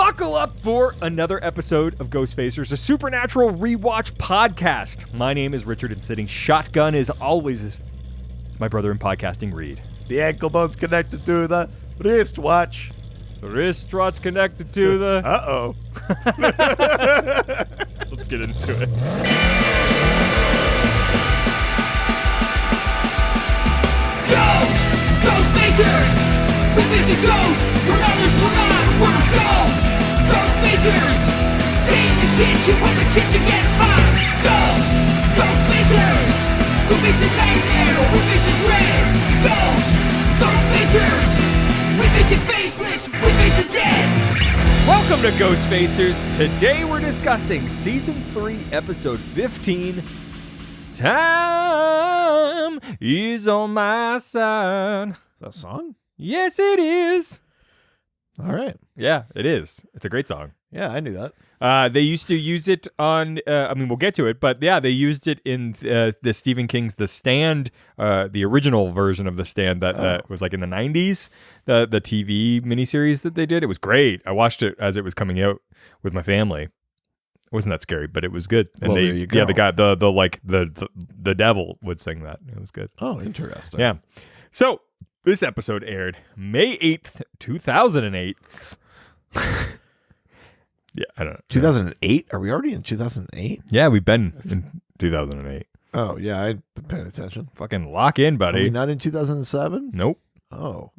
Buckle up for another episode of Ghostfacers, a supernatural rewatch podcast. My name is Richard, and sitting shotgun as always is my brother in podcasting, Reed. The ankle bone's connected to the wristwatch. The wristwatch's connected to the... Uh-oh. Let's get into it. Ghostfacers! We face a ghost, when others will not, we're ghosts! Ghostfacers! Stay in the kitchen when the kitchen gets hot! Ghostfacers! We face a nightmare, we face a dread! Ghostfacers! We face a faceless, we face a dead! Welcome to Ghostfacers. Today we're discussing Season 3, Episode 15, Time is on my side. Is that a song? Yes, it is. All right. Yeah, it is. It's a great song. Yeah, I knew that. They used to use it on, we'll get to it, but yeah, they used it in the Stephen King's The Stand, the original version of The Stand that was like in the 90s, the TV miniseries that they did. It was great. I watched it as it was coming out with my family. It wasn't that scary, but it was good. And there you go. Yeah, the guy, the devil would sing that. It was good. Oh, interesting. Yeah. So this episode aired May 8th, 2008. Yeah, I don't know. 2008? Are we already in 2008? Yeah, we've been in 2008. Oh, yeah, I've been paying attention. Fucking lock in, Are buddy. we not in 2007? Nope. Oh.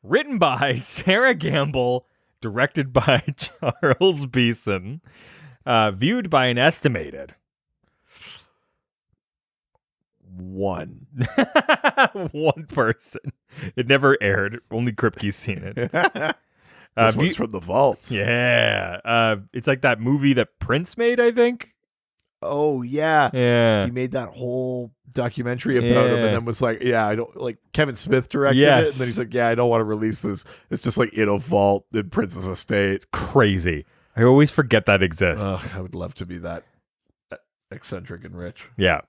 Written by Sarah Gamble, directed by Charles Beeson, viewed by an estimated 1. one person. It never aired. Only Kripke's seen it. This one's from the vault. Yeah. It's like that movie that Prince made, I think. Oh, yeah. Yeah. He made that whole documentary about him and then was like, yeah, I don't, like, Kevin Smith directed it. And then he's like, yeah, I don't want to release this. It's just like in a vault in Prince's estate. Crazy. I always forget that exists. I would love to be that eccentric and rich. Yeah.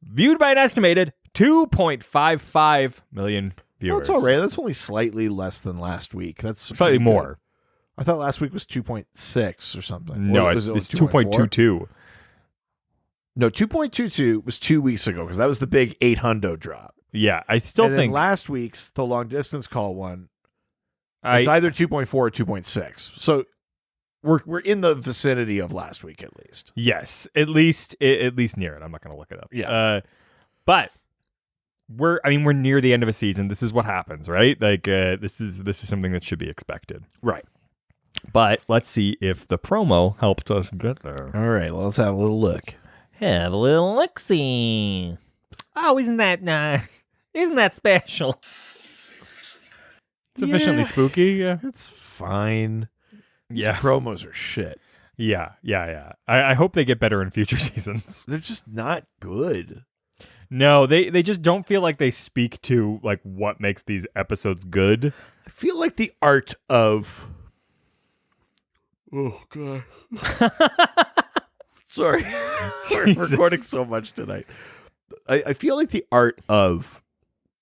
Viewed by an estimated 2.55 million viewers. That's all right. That's only slightly less than last week. That's Slightly more. I thought last week was 2.6 or something. No, Or it's 2.4? 2.22. No, 2.22 was 2 weeks ago because that was the big 800 drop. Yeah, I still and think then last week's, the long distance call one, it's it's either 2.4 or 2.6. So we're in the vicinity of last week at least. yes, at least near it. I'm not going to look it up. Yeah. But we're near the end of a season. This is what happens, right? Like this is something that should be expected. Right. But let's see if the promo helped us get there. All right, well, let's have a little look. Have a little look-see. Oh, isn't that nice? Isn't that special? Sufficiently spooky, yeah. It's fine. These Yeah. promos are shit. Yeah. I hope they get better in future seasons. They're just not good. No, they just don't feel like they speak to like what makes these episodes good. I feel like the art of... Oh, God. Sorry. We're Jesus. recording so much tonight. I feel like the art of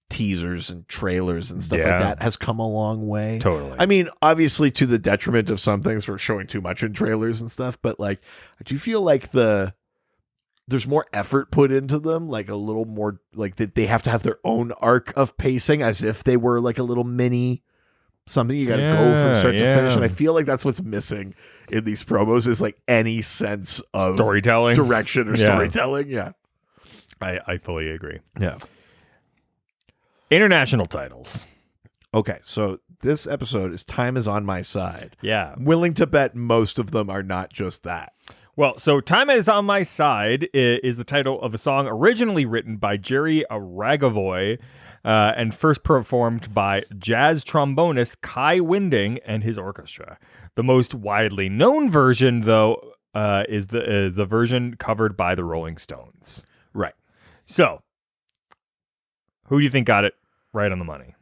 teasers and trailers and stuff like that has come a long way. Totally. I mean, obviously to the detriment of some things, we're showing too much in trailers and stuff, but like, I do feel like there's more effort put into them, like a little more, like that they have to have their own arc of pacing as if they were like a little mini something you got to go from start to finish. And I feel like that's what's missing in these promos is like any sense of storytelling, direction or storytelling. Yeah. I fully agree. Yeah. International titles. Okay. So this episode is Time is on My Side. Yeah. I'm willing to bet most of them are not just that. Well, so Time is on My Side is the title of a song originally written by Jerry Ragovoy and first performed by jazz trombonist Kai Winding and his orchestra. The most widely known version, though, is the version covered by the Rolling Stones. Right. So, who do you think got it right on the money?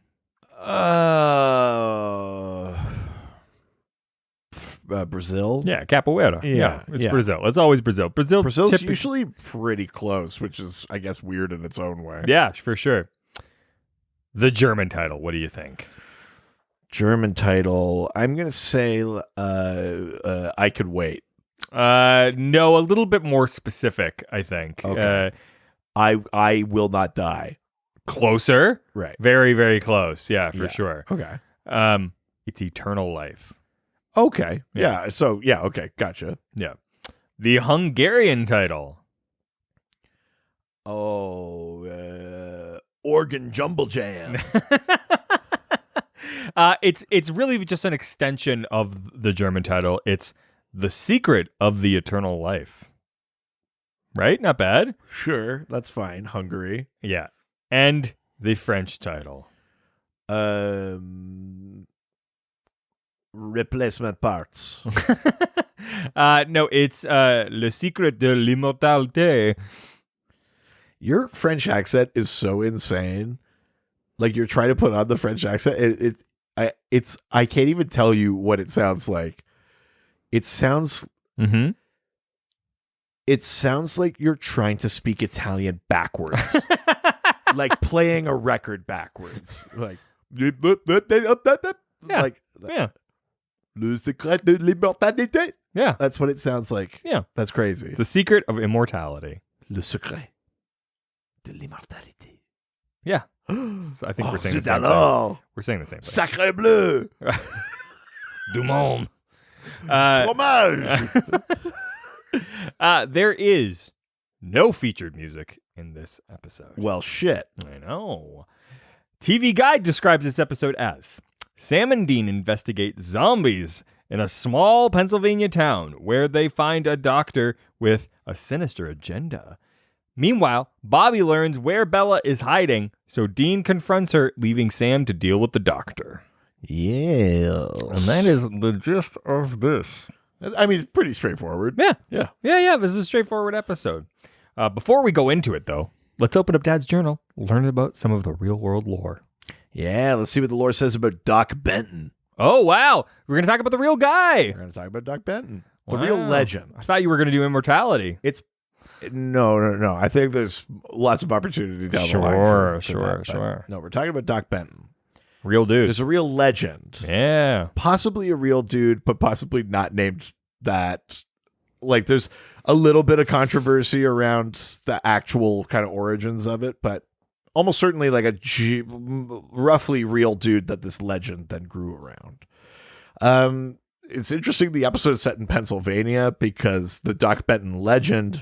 Brazil. Yeah, Capoeira. Yeah, it's Brazil. It's always Brazil. Brazil's usually pretty close, which is, I guess, weird in its own way. Yeah, for sure. The German title, what do you think? German title. I'm gonna say I Could Wait. No, a little bit more specific, I think. Okay. I Will Not Die. Closer. Right. Very, very close. Yeah, for sure. Okay. It's Eternal Life. Okay. Yeah. So yeah. Okay. Gotcha. Yeah. The Hungarian title. Oh, Organ Jumble Jam. It's really just an extension of the German title. It's The Secret of the Eternal Life. Right? Not bad. Sure, that's fine. Hungary. Yeah. And the French title. Replacement Parts. No, it's Le Secret de l'Immortalité. Your French accent is so insane. Like you're trying to put on the French accent. I can't even tell you what it sounds like. It sounds Mm-hmm. It sounds like you're trying to speak Italian backwards. Like playing a record backwards. Like Yeah. Yeah. Le secret de l'immortalité. Yeah. That's what it sounds like. Yeah. That's crazy. The Secret of Immortality. Le secret de l'immortalité. Yeah. I think we're saying the zut same thing. alors. We're saying the same thing. Sacré bleu. Du monde. Fromage. There is no featured music in this episode. Well, shit. I know. TV Guide describes this episode as Sam and Dean investigate zombies in a small Pennsylvania town where they find a doctor with a sinister agenda. Meanwhile, Bobby learns where Bella is hiding, so Dean confronts her, leaving Sam to deal with the doctor. Yes. And that is the gist of this. I mean, it's pretty straightforward. Yeah. Yeah. Yeah. This is a straightforward episode. Before we go into it, though, let's open up Dad's journal, learn about some of the real-world lore. Yeah, let's see what the lore says about Doc Benton. Oh, wow. We're going to talk about the real guy. We're going to talk about Doc Benton. The Wow. real legend. I thought you were going to do immortality. It's no. I think there's lots of opportunity down the line. For that, but no, we're talking about Doc Benton. Real dude. There's a real legend. Yeah. Possibly a real dude, but possibly not named that. Like, there's a little bit of controversy around the actual kind of origins of it, but almost certainly like a roughly real dude that this legend then grew around. It's interesting the episode is set in Pennsylvania because the Doc Benton legend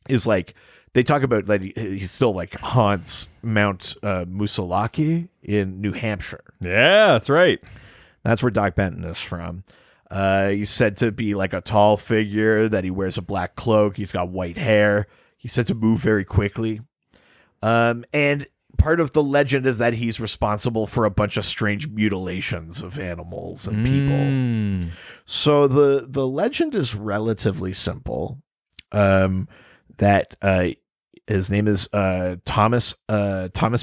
is like, they talk about that he still like haunts Mount Musalaki in New Hampshire. Yeah, that's right. That's where Doc Benton is from. He's said to be like a tall figure, that he wears a black cloak. He's got white hair. He's said to move very quickly. And part of the legend is that he's responsible for a bunch of strange mutilations of animals and people. So the legend is relatively simple. That his name is Thomas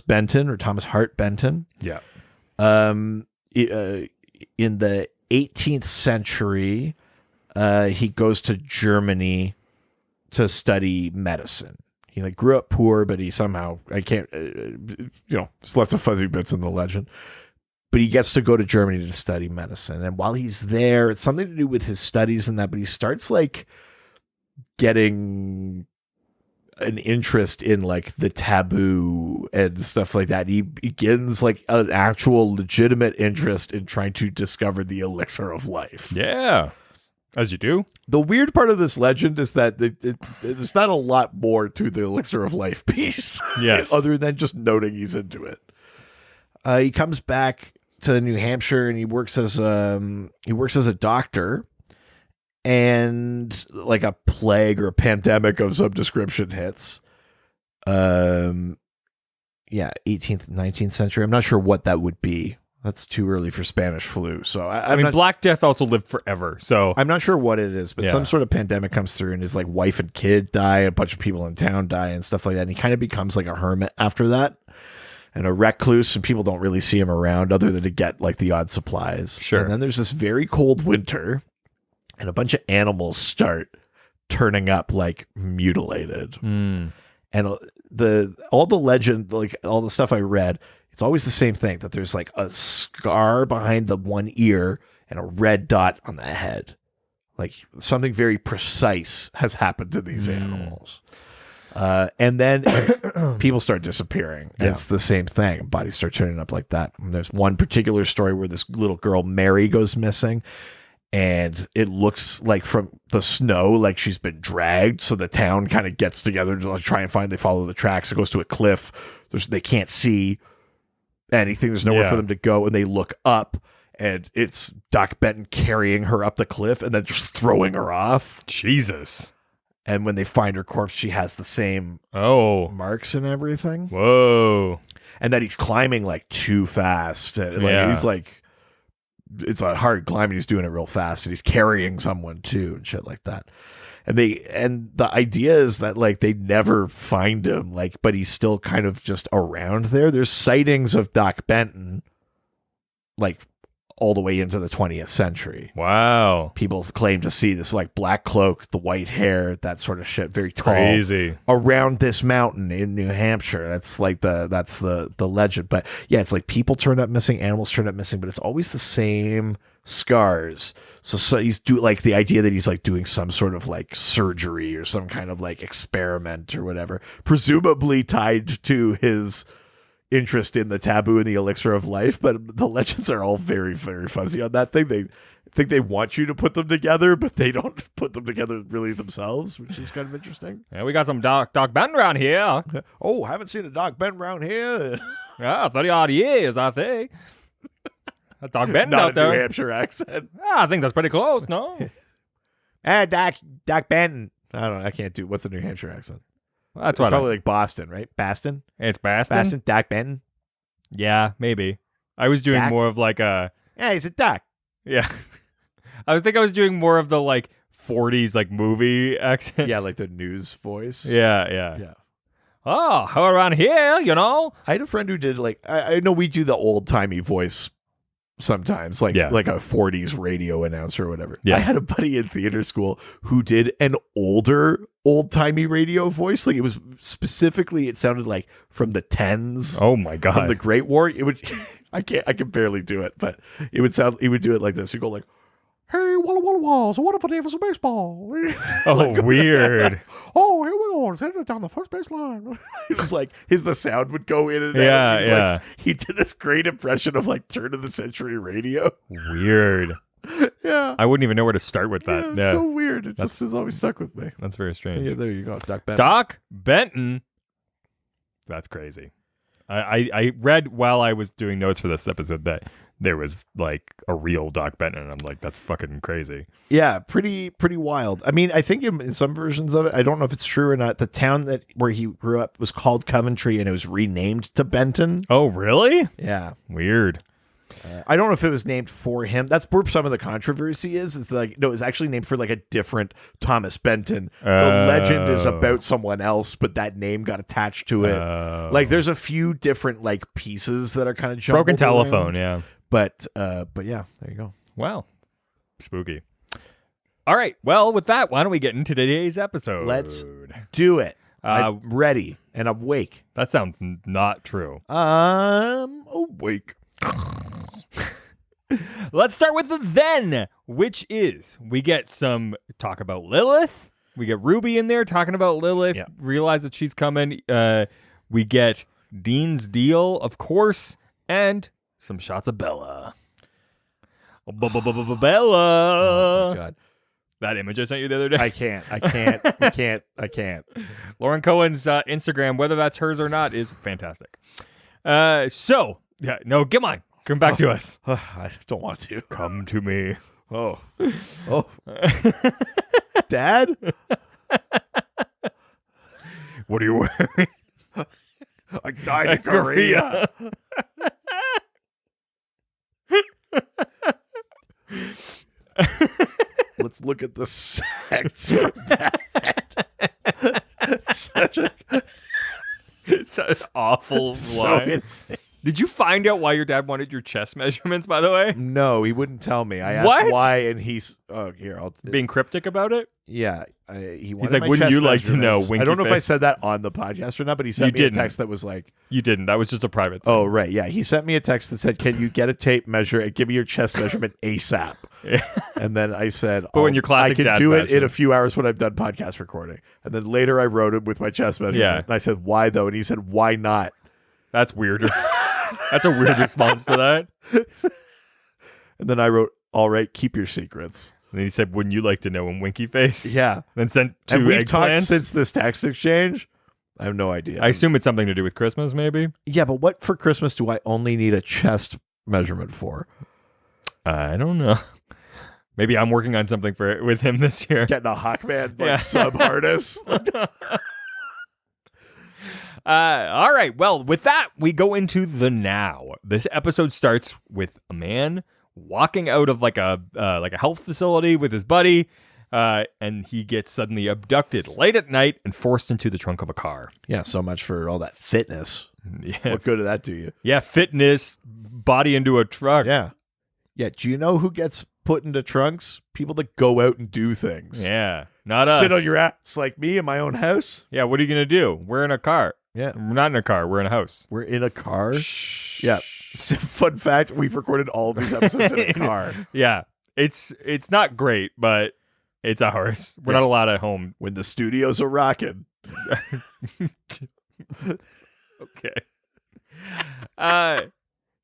Benton, or Thomas Hart Benton. Yeah. In the 18th century, he goes to Germany to study medicine. He like grew up poor, but he somehow, there's lots of fuzzy bits in the legend, but he gets to go to Germany to study medicine. And while he's there, it's something to do with his studies and that, but he starts like getting an interest in like the taboo and stuff like that. He begins like an actual legitimate interest in trying to discover the elixir of life. Yeah. As you do. The weird part of this legend is that there's not a lot more to the elixir of life piece. Yes. Other than just noting he's into it. He comes back to New Hampshire and he works as a doctor. And like a plague or a pandemic of some description hits. 18th, 19th century. I'm not sure what that would be. That's too early for Spanish flu. So I mean, Black Death also lived forever. So I'm not sure what it is, but some sort of pandemic comes through and his like wife and kid die, a bunch of people in town die and stuff like that. And he kind of becomes like a hermit after that and a recluse, and people don't really see him around other than to get like the odd supplies. Sure. And then there's this very cold winter. And a bunch of animals start turning up like mutilated. And all the legend, like all the stuff I read, it's always the same thing, that there's like a scar behind the one ear and a red dot on the head. Like something very precise has happened to these animals. And then people start disappearing. Yeah. It's the same thing. Bodies start turning up like that. And there's one particular story where this little girl, Mary, goes missing. And it looks like from the snow, like she's been dragged. So the town kind of gets together to try and find. They follow the tracks. It goes to a cliff. They can't see anything. There's nowhere for them to go. And they look up. And it's Doc Benton carrying her up the cliff and then just throwing her off. Jesus. And when they find her corpse, she has the same marks and everything. Whoa. And that he's climbing like too fast. He's like, it's a hard climb and he's doing it real fast. And he's carrying someone too and shit like that. And the idea is that like they never find him, like, but he's still kind of just around there. There's sightings of Doc Benton, like, all the way into the 20th century. Wow. People claim to see this like black cloak, the white hair, that sort of shit, very tall. Crazy. Around this mountain in New Hampshire. That's like the legend. But yeah, it's like people turn up missing, animals turn up missing, but it's always the same scars. So he's like the idea that he's like doing some sort of like surgery or some kind of like experiment or whatever, presumably tied to his interest in the taboo and the elixir of life, but the legends are all very, very fuzzy on that thing. They think they want you to put them together, but they don't put them together really themselves, which is kind of interesting. Yeah, we got some Doc Benton around here. Oh, haven't seen a Doc Benton around here. Yeah, 30-odd years, I think. A Doc Benton Not out there. New Hampshire accent. I think that's pretty close, no? Doc Benton. I don't know. I can't do. What's a New Hampshire accent? Well, that's It's probably like Boston, right? Baston? It's Baston? Baston? Doc Benton? Yeah, maybe. I was doing Doc? more of like a... Yeah, he's a Doc. Yeah. I was doing more of the like 40s like movie accent. Yeah, like the news voice. Yeah. Yeah. Oh, how around here, you know? I had a friend who did like, I know we do the old timey voice sometimes, like a 40s radio announcer or whatever. Yeah. I had a buddy in theater school who did an older old timey radio voice. Like it was specifically, it sounded like from the 10s. Oh my God. From the Great War. It would, I can barely do it, but he would do it like this. He'd go like, "Hey, Walla Walla Walla, so what if a day for some baseball?" Oh, like, weird. Oh, here we go. Let's hit it down the first base line. It was like, the sound would go in and out. Yeah. Like, he did this great impression of like turn of the century radio. Weird. Yeah. I wouldn't even know where to start with that. It's so weird. It just has always stuck with me. That's very strange. Yeah, there you go. Doc Benton. Doc Benton. That's crazy. I read while I was doing notes for this episode that there was like a real Doc Benton, and I'm like, that's fucking crazy. Yeah, pretty wild. I mean, I think in some versions of it, I don't know if it's true or not, the town where he grew up was called Coventry, and it was renamed to Benton. Oh, really? Yeah. Weird. I don't know if it was named for him. That's where some of the controversy is like, no, it was actually named for like a different Thomas Benton. The legend is about someone else, but that name got attached to it. Like there's a few different like pieces that are kind of jumbled broken telephone. around. Yeah. But yeah, there you go. Wow. Spooky. All right. Well, with that, why don't we get into today's episode? Let's do it. I'm ready and I'm awake. That sounds not true. I'm awake. Let's start with the then, which is we get some talk about Lilith. We get Ruby in there talking about Lilith. Yeah. Realize that she's coming. We get Dean's deal, of course, and some shots of Bela. Bela. Oh my God. That image I sent you the other day. I can't. Lauren Cohen's Instagram, whether that's hers or not, is fantastic. Come back to us. I don't want to. Come to me. Oh. Dad? What are you wearing? I died in Korea. Let's look at the sex from Dad. Such an awful so line. insane. Did you find out why your dad wanted your chest measurements, by the way? No, he wouldn't tell me. I asked What? why, and he's here. I'll Being cryptic about it? Yeah, he wanted like, my wouldn't chest you like to know, measurements. winky I don't know if I face? said that on the podcast or not, but he sent You me didn't. a text that was like, You didn't. That was just a private thing. "Oh, right, yeah." He sent me a text that said, "Can you get a tape measure and give me your chest measurement ASAP?" And then I said, But when your classic I can dad do it in fashion. a few hours when I've done podcast recording." And then later I wrote him with my chest measurement. Yeah. And I said, "Why though?" And he said, "Why not?" That's weird. That's a weird response to that. And then I wrote, "All right, keep your secrets." And he said, wouldn't you like to know in winky face? Yeah. Then sent 2 And we've talked eggplants. since this text exchange. I have no idea. I assume it's something to do with Christmas, maybe? Yeah, but what for Christmas do I only need a chest measurement for? I don't know. Maybe I'm working on something with him this year. Getting a Hawkman Yeah. sub harness. All right. Well, with that, we go into the now. This episode starts with a man walking out of like a health facility with his buddy, and he gets suddenly abducted late at night and forced into the trunk of a car. Yeah, so much for all that fitness. Yeah, What good did that do you? yeah, fitness, body into a truck. Yeah. Yeah. Do you know who gets put into trunks? People that go out and do things. Yeah, not us. Sit on your ass like me in my own house. Yeah, what are you gonna do? We're in a car. Yeah. We're not in a car. We're in a house. We're in a car. Shh. Yeah. Fun fact, we've recorded all of these episodes in a car. Yeah, it's not great, but it's ours. We're Yeah. not allowed at home. When the studios are rocking. Okay.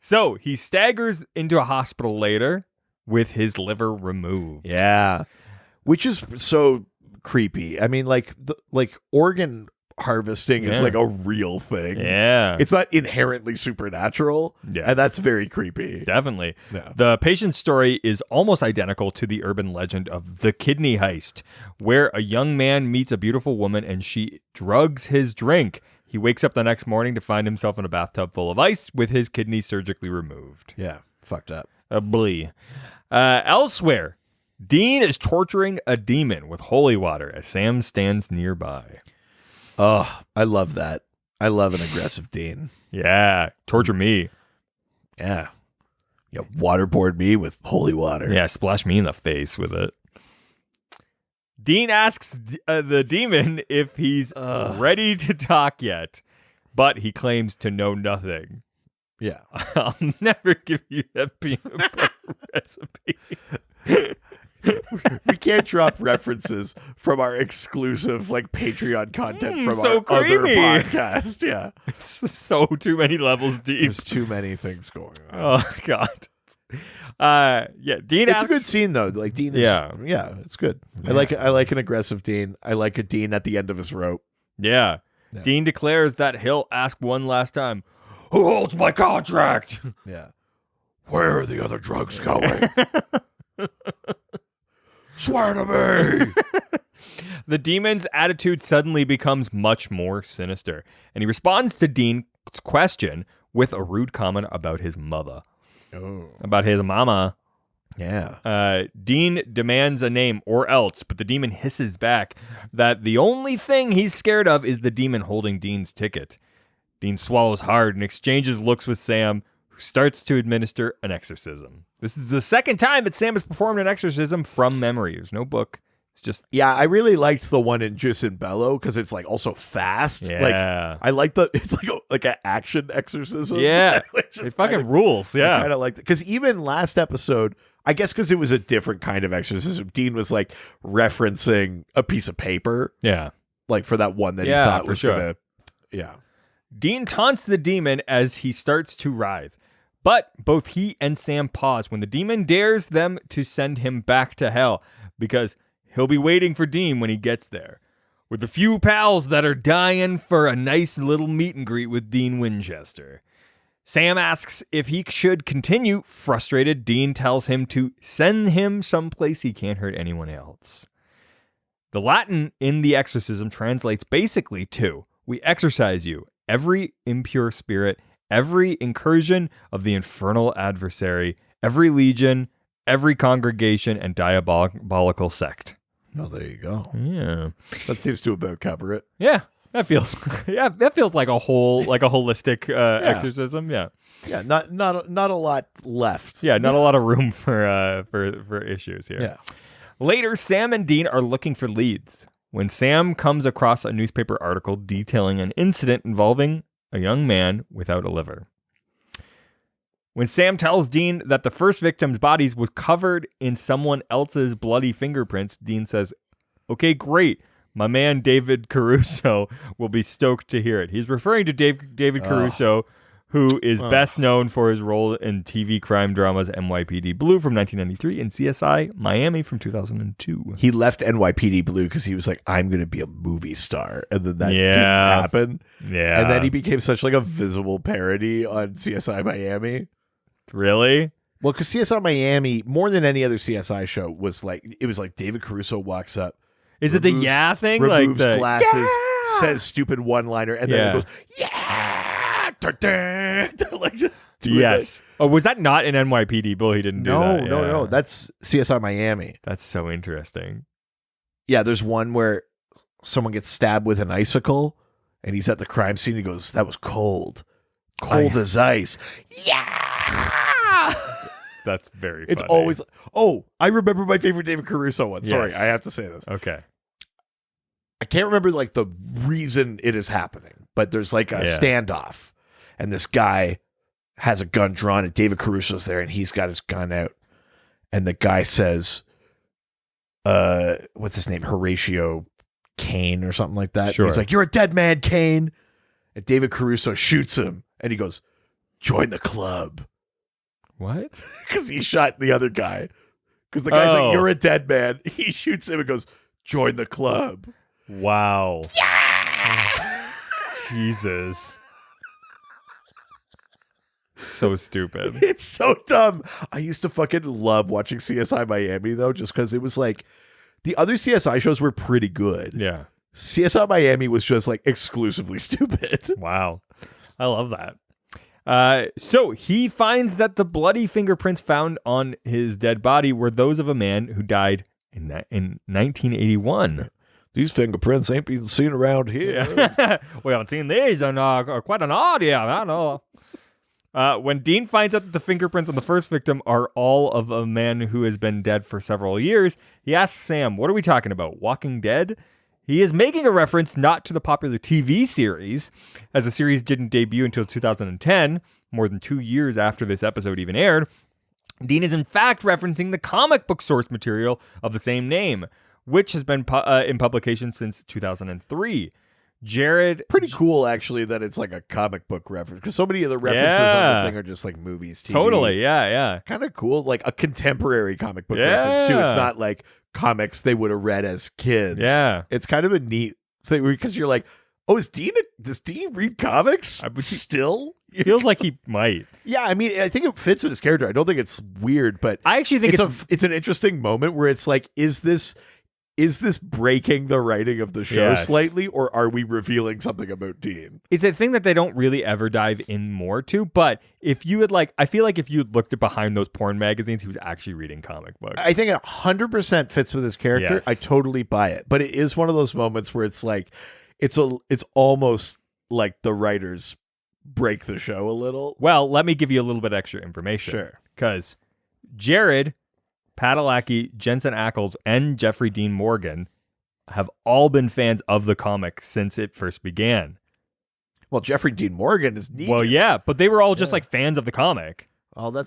So he staggers into a hospital later with his liver removed. Yeah. Which is so creepy. I mean, like organ harvesting is Yeah. like a real thing. Yeah. It's not inherently supernatural. Yeah. And that's very creepy. Definitely. Yeah. The patient's story is almost identical to the urban legend of the kidney heist, where a young man meets a beautiful woman and she drugs his drink. He wakes up the next morning to find himself in a bathtub full of ice with his kidney surgically removed. Yeah. Fucked up. A blee. Elsewhere, Dean is torturing a demon with holy water as Sam stands nearby. Oh, I love that. I love an aggressive Dean. Yeah, torture me. Yeah. Yeah. Waterboard me with holy water. Yeah, splash me in the face with it. Dean asks the demon if he's ready to talk yet, but he claims to know nothing. Yeah. I'll never give you that peanut butter recipe. We can't drop references from our exclusive like Patreon content from so our other creamy. podcast. Yeah. It's so too many levels deep. There's too many things going on. Oh, God. Yeah, Dean It's asks... a good scene though. Like Dean is yeah, it's good. I like an aggressive Dean. I like a Dean at the end of his rope. Yeah. Yeah. Dean declares that he'll ask one last time, who holds my contract? Yeah. Where are the other drugs going? Swear to me. The demon's attitude suddenly becomes much more sinister, and he responds to Dean's question with a rude comment about his mother. Oh. About his mama. Yeah. Dean demands a name or else, but the demon hisses back that the only thing he's scared of is the demon holding Dean's ticket. Dean swallows hard and exchanges looks with Sam, who starts to administer an exorcism. This is the second time that Sam has performed an exorcism from memory. There's no book. It's just... Yeah, I really liked the one in Juice and Bello because it's like also fast. Yeah. Like I like it's like an action exorcism. Yeah. Which It is fucking kind of, rules. I Yeah. kind of liked it because even last episode, I guess because it was a different kind of exorcism, Dean was like referencing a piece of paper, Yeah. like for that one that he Yeah, thought for was sure. gonna. Yeah. Dean taunts the demon as he starts to writhe. But both he and Sam pause when the demon dares them to send him back to hell because he'll be waiting for Dean when he gets there. With a few pals that are dying for a nice little meet and greet with Dean Winchester. Sam asks if he should continue. Frustrated, Dean tells him to send him someplace he can't hurt anyone else. The Latin in the exorcism translates basically to, we exorcise you, every impure spirit, every incursion of the infernal adversary, every legion, every congregation, and diabolical sect. Oh, there you go. Yeah. That seems to about cover it. Yeah. That feels that feels like a holistic exorcism. Yeah. Yeah, not a lot left. Yeah, not a lot of room for issues here. Yeah. Later, Sam and Dean are looking for leads when Sam comes across a newspaper article detailing an incident involving a young man without a liver. When Sam tells Dean that the first victim's body was covered in someone else's bloody fingerprints, Dean says, "Okay, great. My man David Caruso will be stoked to hear it." He's referring to David Caruso, who is best known for his role in TV crime dramas NYPD Blue from 1993 and CSI Miami from 2002. He left NYPD Blue because he was like, I'm going to be a movie star. And then that didn't happen. Yeah. And then he became such like a visible parody on CSI Miami. Really? Well, because CSI Miami, more than any other CSI show, was like, it was like David Caruso walks up. Is it the yeah thing? Removes like the, glasses, says stupid one-liner, and then it goes, yeah! Like, yes. Oh, was that not in NYPD Blue? He didn't do that. No. That's CSI Miami. That's so interesting. Yeah, there's one where someone gets stabbed with an icicle, and he's at the crime scene. He goes, that was cold. Cold as ice. Yeah! That's very It's funny. always... Oh, I remember my favorite David Caruso one. Sorry, Yes. I have to say this. Okay. I can't remember like the reason it is happening, but there's like a standoff, and this guy has a gun drawn, and David Caruso's there, and he's got his gun out, and the guy says, what's his name? Horatio Kane or something like that. Sure. He's like, "You're a dead man, Kane." And David Caruso shoots him, and he goes, "Join the club." What? Because he shot the other guy. Because the guy's like, "You're a dead man." He shoots him and goes, "Join the club." Wow. Yeah! Jesus. So stupid. It's so dumb. I used to fucking love watching CSI Miami, though, just because it was like, the other CSI shows were pretty good. Yeah. CSI Miami was just like exclusively stupid. Wow. I love that. So he finds that the bloody fingerprints found on his dead body were those of a man who died in 1981. These fingerprints ain't been seen around here. Yeah. We haven't seen these in quite an odd year. I know. When Dean finds out that the fingerprints on the first victim are all of a man who has been dead for several years, he asks Sam, "What are we talking about? Walking Dead?" He is making a reference not to the popular TV series, as the series didn't debut until 2010, more than 2 years after this episode even aired. Dean is in fact referencing the comic book source material of the same name, which has been in publication since 2003. Jared... Pretty cool, actually, that it's like a comic book reference, because so many of the references on the thing are just like movies, TV. Totally, yeah. Kind of cool, like a contemporary comic book reference, too. It's not like comics they would have read as kids. Yeah. It's kind of a neat thing, because you're like, oh, does Dean read comics still? Feels like he might. Yeah, I mean, I think it fits with his character. I don't think it's weird, but I actually think it's an interesting moment where it's like, is this breaking the writing of the show slightly, or are we revealing something about Dean? It's a thing that they don't really ever dive in more to, but if you had I feel like if you looked at behind those porn magazines, he was actually reading comic books. I think it 100% fits with his character. Yes. I totally buy it, but it is one of those moments where it's like, it's almost like the writers break the show a little. Well, let me give you a little bit extra information. Sure. Because Jared Padalecki, Jensen Ackles, and Jeffrey Dean Morgan have all been fans of the comic since it first began. Well, Jeffrey Dean Morgan is neat. Well, yeah, but they were all just like fans of the comic. Oh,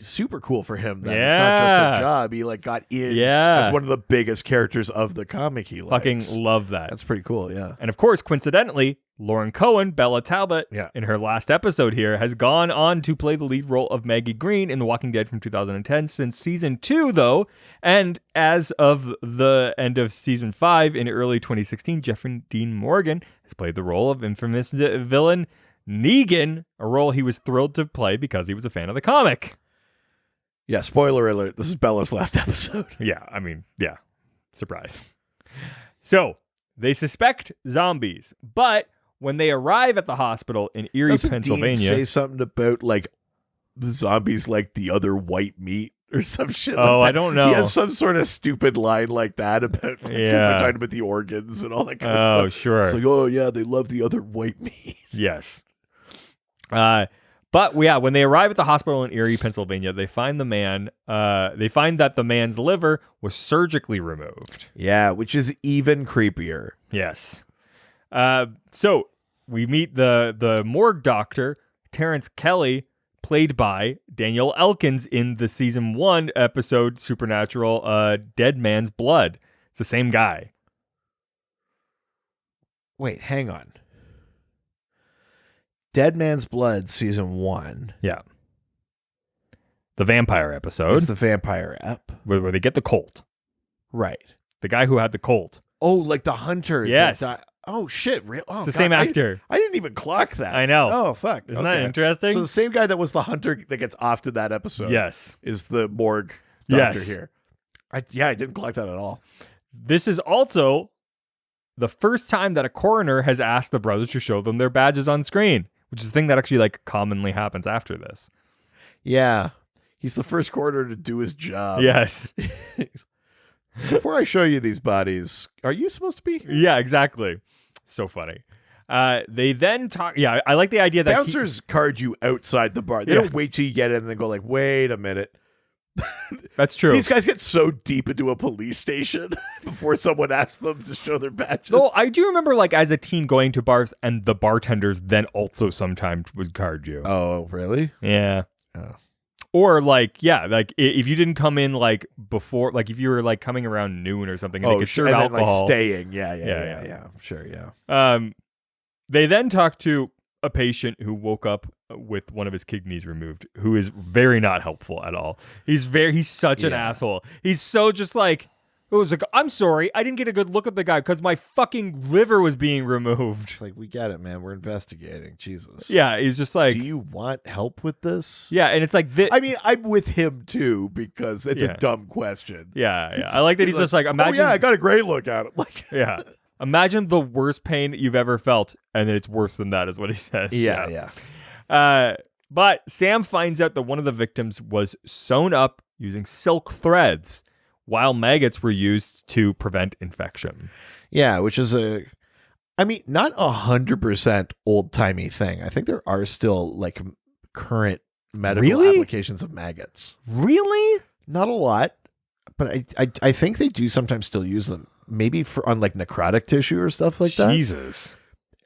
super cool for him. That it's not just a job. He got in as one of the biggest characters of the comic he likes. Fucking love that. That's pretty cool, yeah. And of course, coincidentally, Lauren Cohen, Bella Talbot, in her last episode here, has gone on to play the lead role of Maggie Green in The Walking Dead from 2010 since season 2, though. And as of the end of season 5 in early 2016, Jeffrey Dean Morgan has played the role of infamous villain Negan, a role he was thrilled to play because he was a fan of the comic. Yeah, spoiler alert, this is Bella's last episode. Yeah. Surprise. So, they suspect zombies, but when they arrive at the hospital in Erie, Doesn't Pennsylvania... Dean say something about, the zombies like the other white meat? or some shit. Oh, like that. I don't know. He has some sort of stupid line like that about because they're talking about the organs and all that kind of stuff. Sure. It's like, oh yeah, they love the other white meat. Yes. But when they arrive at the hospital in Erie, Pennsylvania, they find the man. They find that the man's liver was surgically removed. Yeah, which is even creepier. Yes. So we meet the morgue doctor, Terrence Kelly, played by Daniel Elkins in the season 1 episode Supernatural, Dead Man's Blood. It's the same guy. Wait, hang on. Dead Man's Blood season 1. Yeah. The vampire episode. It's the vampire ep. Where they get the colt. Right. The guy who had the colt. Oh, like the hunter. Yes. Oh, shit. Oh, It's the same actor. I didn't even clock that. I know. Oh, fuck. Isn't that interesting? So the same guy that was the hunter that gets off to that episode Yes. is the morgue doctor Yes. here. I didn't clock that at all. This is also the first time that a coroner has asked the brothers to show them their badges on screen, which is a thing that actually like commonly happens after this. Yeah. He's the first coroner to do his job. Yes. Before I show you these bodies, are you supposed to be here? Yeah, exactly. So funny. They then talk. Yeah, I like the idea that Bouncers card you outside the bar. They don't wait till you get in and then go like, wait a minute. That's true. These guys get so deep into a police station before someone asks them to show their badges. No, I do remember like as a teen going to bars and the bartenders then also sometimes would card you. Oh, really? Yeah. Oh. Or like, yeah, like if you didn't come in like before, like if you were like coming around noon or something, and they could serve and alcohol. then, like, staying. Yeah. Sure, yeah. They then talk to a patient who woke up with one of his kidneys removed, who is very not helpful at all. He's such an asshole. He's so just like, it was like, I'm sorry, I didn't get a good look at the guy because my fucking liver was being removed. It's like, we get it, man. We're investigating. Jesus. Yeah, he's just like, do you want help with this? yeah, and it's like, I mean, I'm with him too because it's a dumb question. Yeah. I like that he's just like, imagine. Oh, yeah, I got a great look at it. Like, yeah. Imagine the worst pain you've ever felt, and then it's worse than that, is what he says. Yeah. But Sam finds out that one of the victims was sewn up using silk threads, while maggots were used to prevent infection. Yeah, which is not 100% old-timey thing. I think there are still like current medical applications of maggots. Really? Not a lot, but I think they do sometimes still use them. Maybe on like necrotic tissue or stuff like that. Jesus.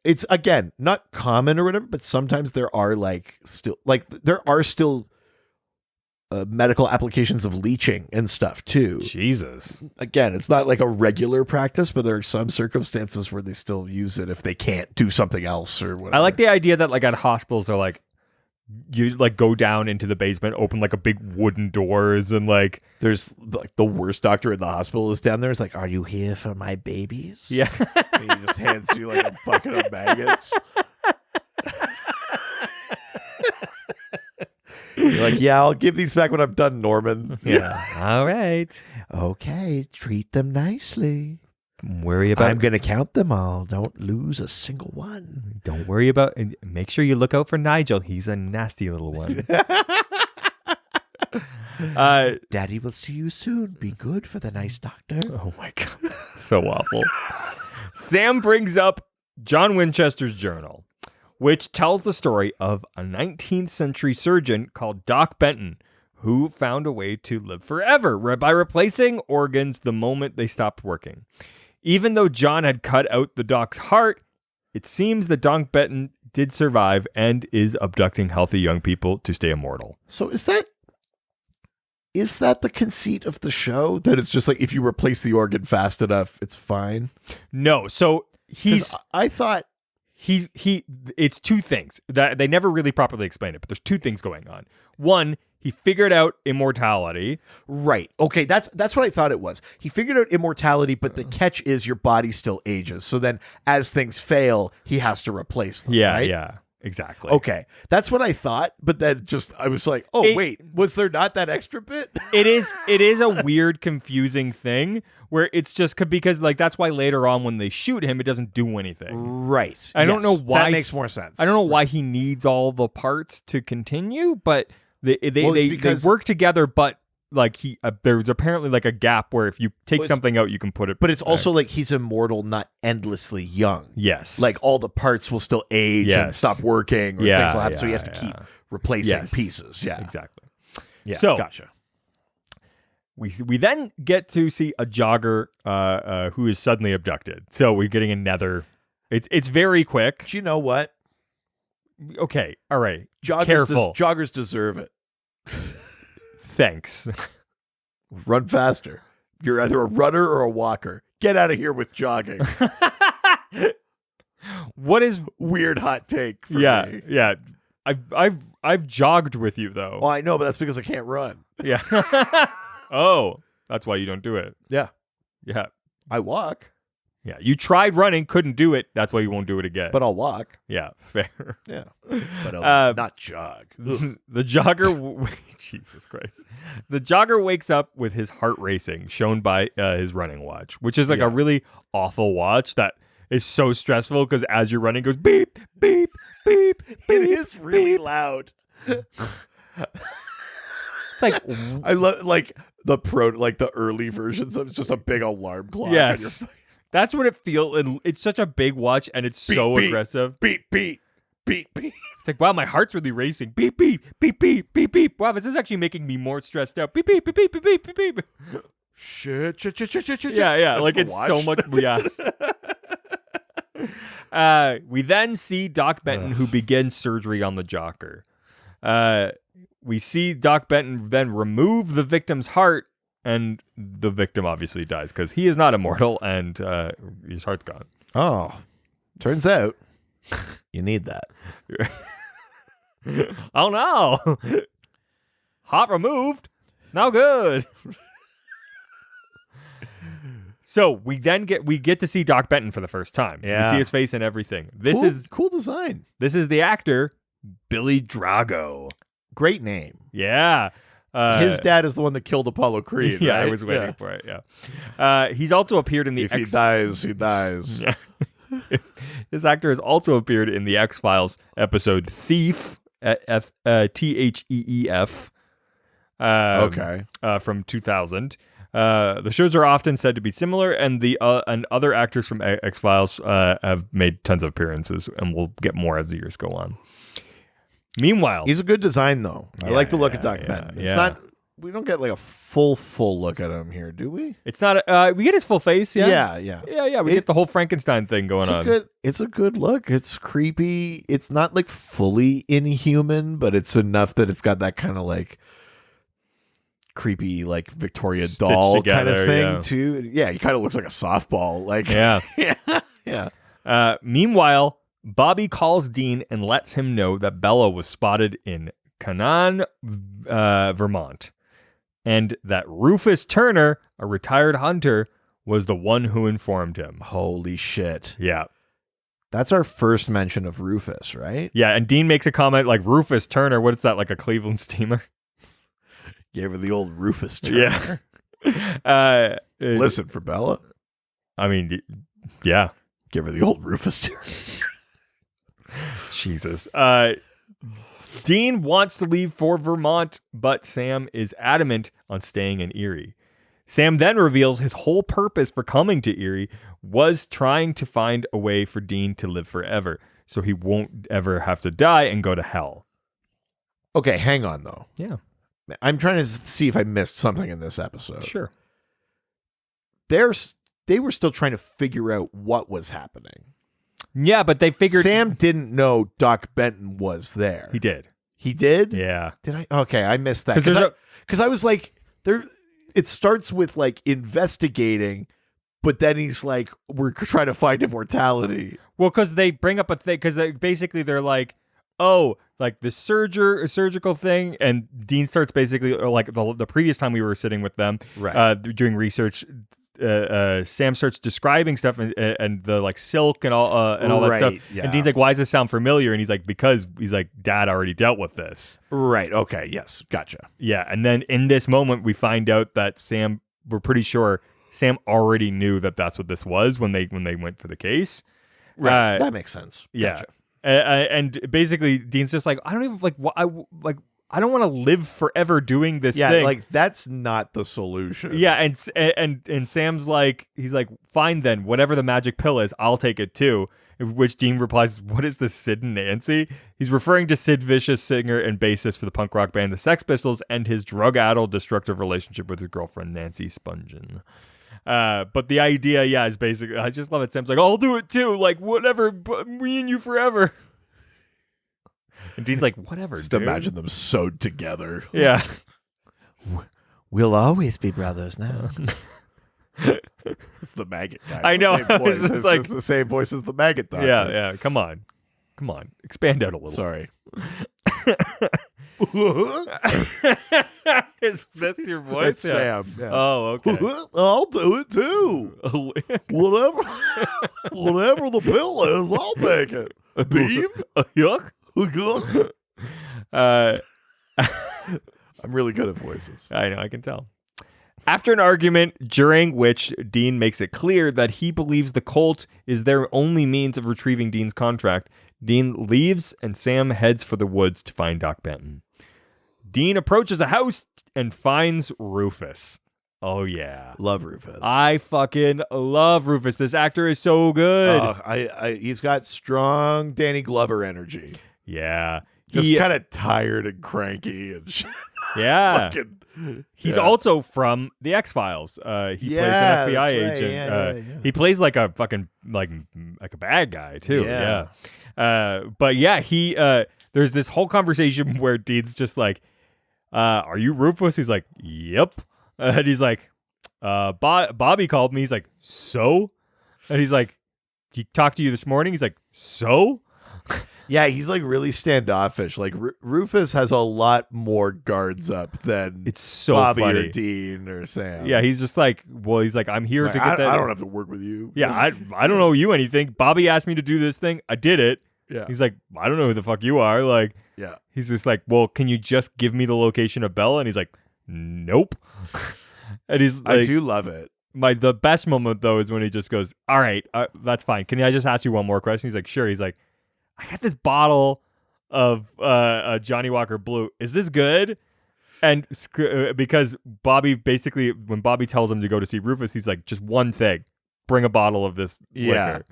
It's again not common or whatever, but sometimes there are still medical applications of leeching and stuff too. Jesus. Again, it's not like a regular practice, but there are some circumstances where they still use it if they can't do something else or whatever. I like the idea that like at hospitals they're like, you like go down into the basement, open like a big wooden doors, and like there's like the worst doctor in the hospital is down there. It's like, are you here for my babies? Yeah. And he just hands you like a bucket of maggots. You're like, yeah, I'll give these back when I'm done, Norman. Yeah. All right. Okay, treat them nicely. Worry about. I'm gonna count them all. Don't lose a single one. Don't worry about. Make sure you look out for Nigel. He's a nasty little one. Daddy will see you soon. Be good for the nice doctor. Oh my god, so awful. Sam brings up John Winchester's journal, which tells the story of a 19th century surgeon called Doc Benton, who found a way to live forever by replacing organs the moment they stopped working. Even though John had cut out the doc's heart, it seems that Doc Benton did survive and is abducting healthy young people to stay immortal. So is that the conceit of the show? That it's just like if you replace the organ fast enough, it's fine? No, so I thought it's two things that they never really properly explain it, but there's two things going on. One, he figured out immortality. Right. Okay, that's what I thought it was. He figured out immortality, but the catch is your body still ages. So then as things fail, he has to replace them. Yeah, right? yeah. Exactly. Okay. That's what I thought, but then I was like, wait, was there not that extra bit? It is a weird, confusing thing where it's just because like that's why later on when they shoot him, it doesn't do anything. Right. I don't know why. That makes more sense. I don't know why he needs all the parts to continue, but they work together, but like there's apparently like a gap where if you take something out, you can put it. But it's also like he's immortal, not endlessly young. Yes. Like all the parts will still age and stop working, or things will happen. So he has to keep replacing pieces. Yeah, exactly. Yeah, so gotcha. We then get to see a jogger who is suddenly abducted. So we're getting another. It's very quick. Do you know what? Okay, all right. Joggers joggers deserve it. Thanks. Run faster. You're either a runner or a walker. Get out of here with jogging. What is weird hot take for me? Yeah. I've jogged with you though. Well, I know, but that's because I can't run. Yeah. Oh, that's why you don't do it. Yeah. Yeah. I walk. Yeah. You tried running, couldn't do it. That's why you won't do it again. But I'll walk. Yeah, fair. Yeah. But I'll not jog. The jogger Jesus Christ. The jogger wakes up with his heart racing, shown by his running watch, which is like a really awful watch that is so stressful because as you're running it goes beep, beep, beep, beep. It is really beep. loud. It's like I love like the early versions of it's just a big alarm clock. Yes. That's what it feels. And it's such a big watch and it's so aggressive. Beep, beep, beep, beep. It's like, wow, my heart's really racing. Beep, beep, beep, beep, beep, beep. Wow, this is actually making me more stressed out. Beep, beep, beep, beep, beep, beep, beep. Shit. Yeah. That's like it's watch. so much. Yeah. We then see Doc Benton who begins surgery on the jogger. We see Doc Benton then remove the victim's heart, and the victim obviously dies because he is not immortal and his heart's gone. Oh, turns out you need that. Oh no! Heart removed. No good. So we get to see Doc Benton for the first time. Yeah. We see his face and everything. This is cool design. This is the actor Billy Drago. Great name. Yeah. His dad is the one that killed Apollo Creed. Yeah, right? I was waiting for it. Yeah. He's also appeared in the. If he dies, he dies. Yeah. This actor has also appeared in the X-Files episode Thief, Theef. Okay. From 2000. The shows are often said to be similar, and and other actors from X-Files have made tons of appearances, and we'll get more as the years go on. Meanwhile, he's a good design though. I like the look of Doc Benton. It's not. We don't get like a full look at him here, do we? It's not. We get his full face. Yeah. Yeah. We get the whole Frankenstein thing going on. It's a good look. It's creepy. It's not like fully inhuman, but it's enough that it's got that kind of like creepy, like Victoria doll kind of thing too. Yeah, he kind of looks like a softball. Like yeah. Meanwhile, Bobby calls Dean and lets him know that Bela was spotted in Canaan, Vermont, and that Rufus Turner, a retired hunter, was the one who informed him. Holy shit. Yeah. That's our first mention of Rufus, right? Yeah, and Dean makes a comment like, Rufus Turner, what is that, like a Cleveland steamer? Gave her the old Rufus Turner. Yeah. Listen for Bela. I mean, yeah. Give her the old Rufus Turner. Jesus. Dean wants to leave for Vermont, but Sam is adamant on staying in Erie. Sam then reveals his whole purpose for coming to Erie was trying to find a way for Dean to live forever, so he won't ever have to die and go to hell. Okay, hang on, though. Yeah. I'm trying to see if I missed something in this episode. Sure. They were still trying to figure out what was happening. Yeah, but they figured... Sam didn't know Doc Benton was there. He did. He did? Yeah. Did I? Okay, I missed that. Because I was like, it starts with like investigating, but then he's like, we're trying to find immortality. Well, because they bring up a thing, because basically they're like, oh, like the surgical thing, and Dean starts basically, like the previous time we were sitting with them, right, doing research, Sam starts describing stuff and the like silk and all that stuff. Yeah. And Dean's like, why does this sound familiar? And he's like, because he's like, Dad already dealt with this. Right. Okay. Yes. Gotcha. Yeah. And then in this moment, we find out that we're pretty sure Sam already knew that that's what this was when they went for the case. Right. That makes sense. Yeah. Gotcha. And basically Dean's just like, I don't even I don't want to live forever doing this Yeah, thing. like that's not the solution. Yeah, and Sam's like, he's like, fine then, whatever the magic pill is, I'll take it too. Which Dean replies, what is this, Sid and Nancy? He's referring to Sid Vicious, singer and bassist for the punk rock band The Sex Pistols, and his drug-addled, destructive relationship with his girlfriend, Nancy Spungen. But the idea, is basically, I just love it. Sam's like, I'll do it too. Like, whatever, but me and you forever. And Dean's like, whatever, Just dude. imagine them sewed together. Yeah. We'll always be brothers now. It's the maggot guy. I know. The same voice. It's It's, like- it's the same voice as the maggot doctor. Yeah. Come on. Expand out a little. Sorry. Is this your voice? It's Sam. Yeah. Oh, okay. I'll do it too. Whatever the pill is, I'll take it. Dean? Yuck. I'm really good at voices. I know, I can tell. After an argument during which Dean makes it clear that he believes the Colt is their only means of retrieving Dean's contract, Dean leaves and Sam heads for the woods to find Doc Benton. Dean approaches a house and finds Rufus. Oh, yeah. Love Rufus. I fucking love Rufus. This actor is so good. He's got strong Danny Glover energy. Yeah. Just kind of tired and cranky and shit. Yeah. He's Yeah. also from the X-Files. He plays an FBI that's right. agent. Yeah. He plays like a fucking like a bad guy too. Yeah. But yeah, he there's this whole conversation where Dean's just like, "Are you Rufus?" He's like, "Yep." And he's like, "Bobby called me." He's like, "So?" And he's like, "He talked to you this morning?" He's like, "So?" Yeah, he's like really standoffish. Like Rufus has a lot more guards up than It's so Bobby funny. or Dean or Sam. Yeah, he's just like, well, he's like, I'm here Like, to get that. I don't have to work with you. Yeah, I don't know you anything. Bobby asked me to do this thing. I did it. Yeah. He's like, I don't know who the fuck you are. Like, Yeah. he's just like, well, can you just give me the location of Bella? And he's like, nope. And he's like, I do love it. the best moment though is when he just goes, all right, that's fine. Can I just ask you one more question? He's like, sure. He's like, I got this bottle of Johnny Walker Blue. Is this good? And because Bobby basically, when Bobby tells him to go to see Rufus, he's like, just one thing, bring a bottle of this liquor,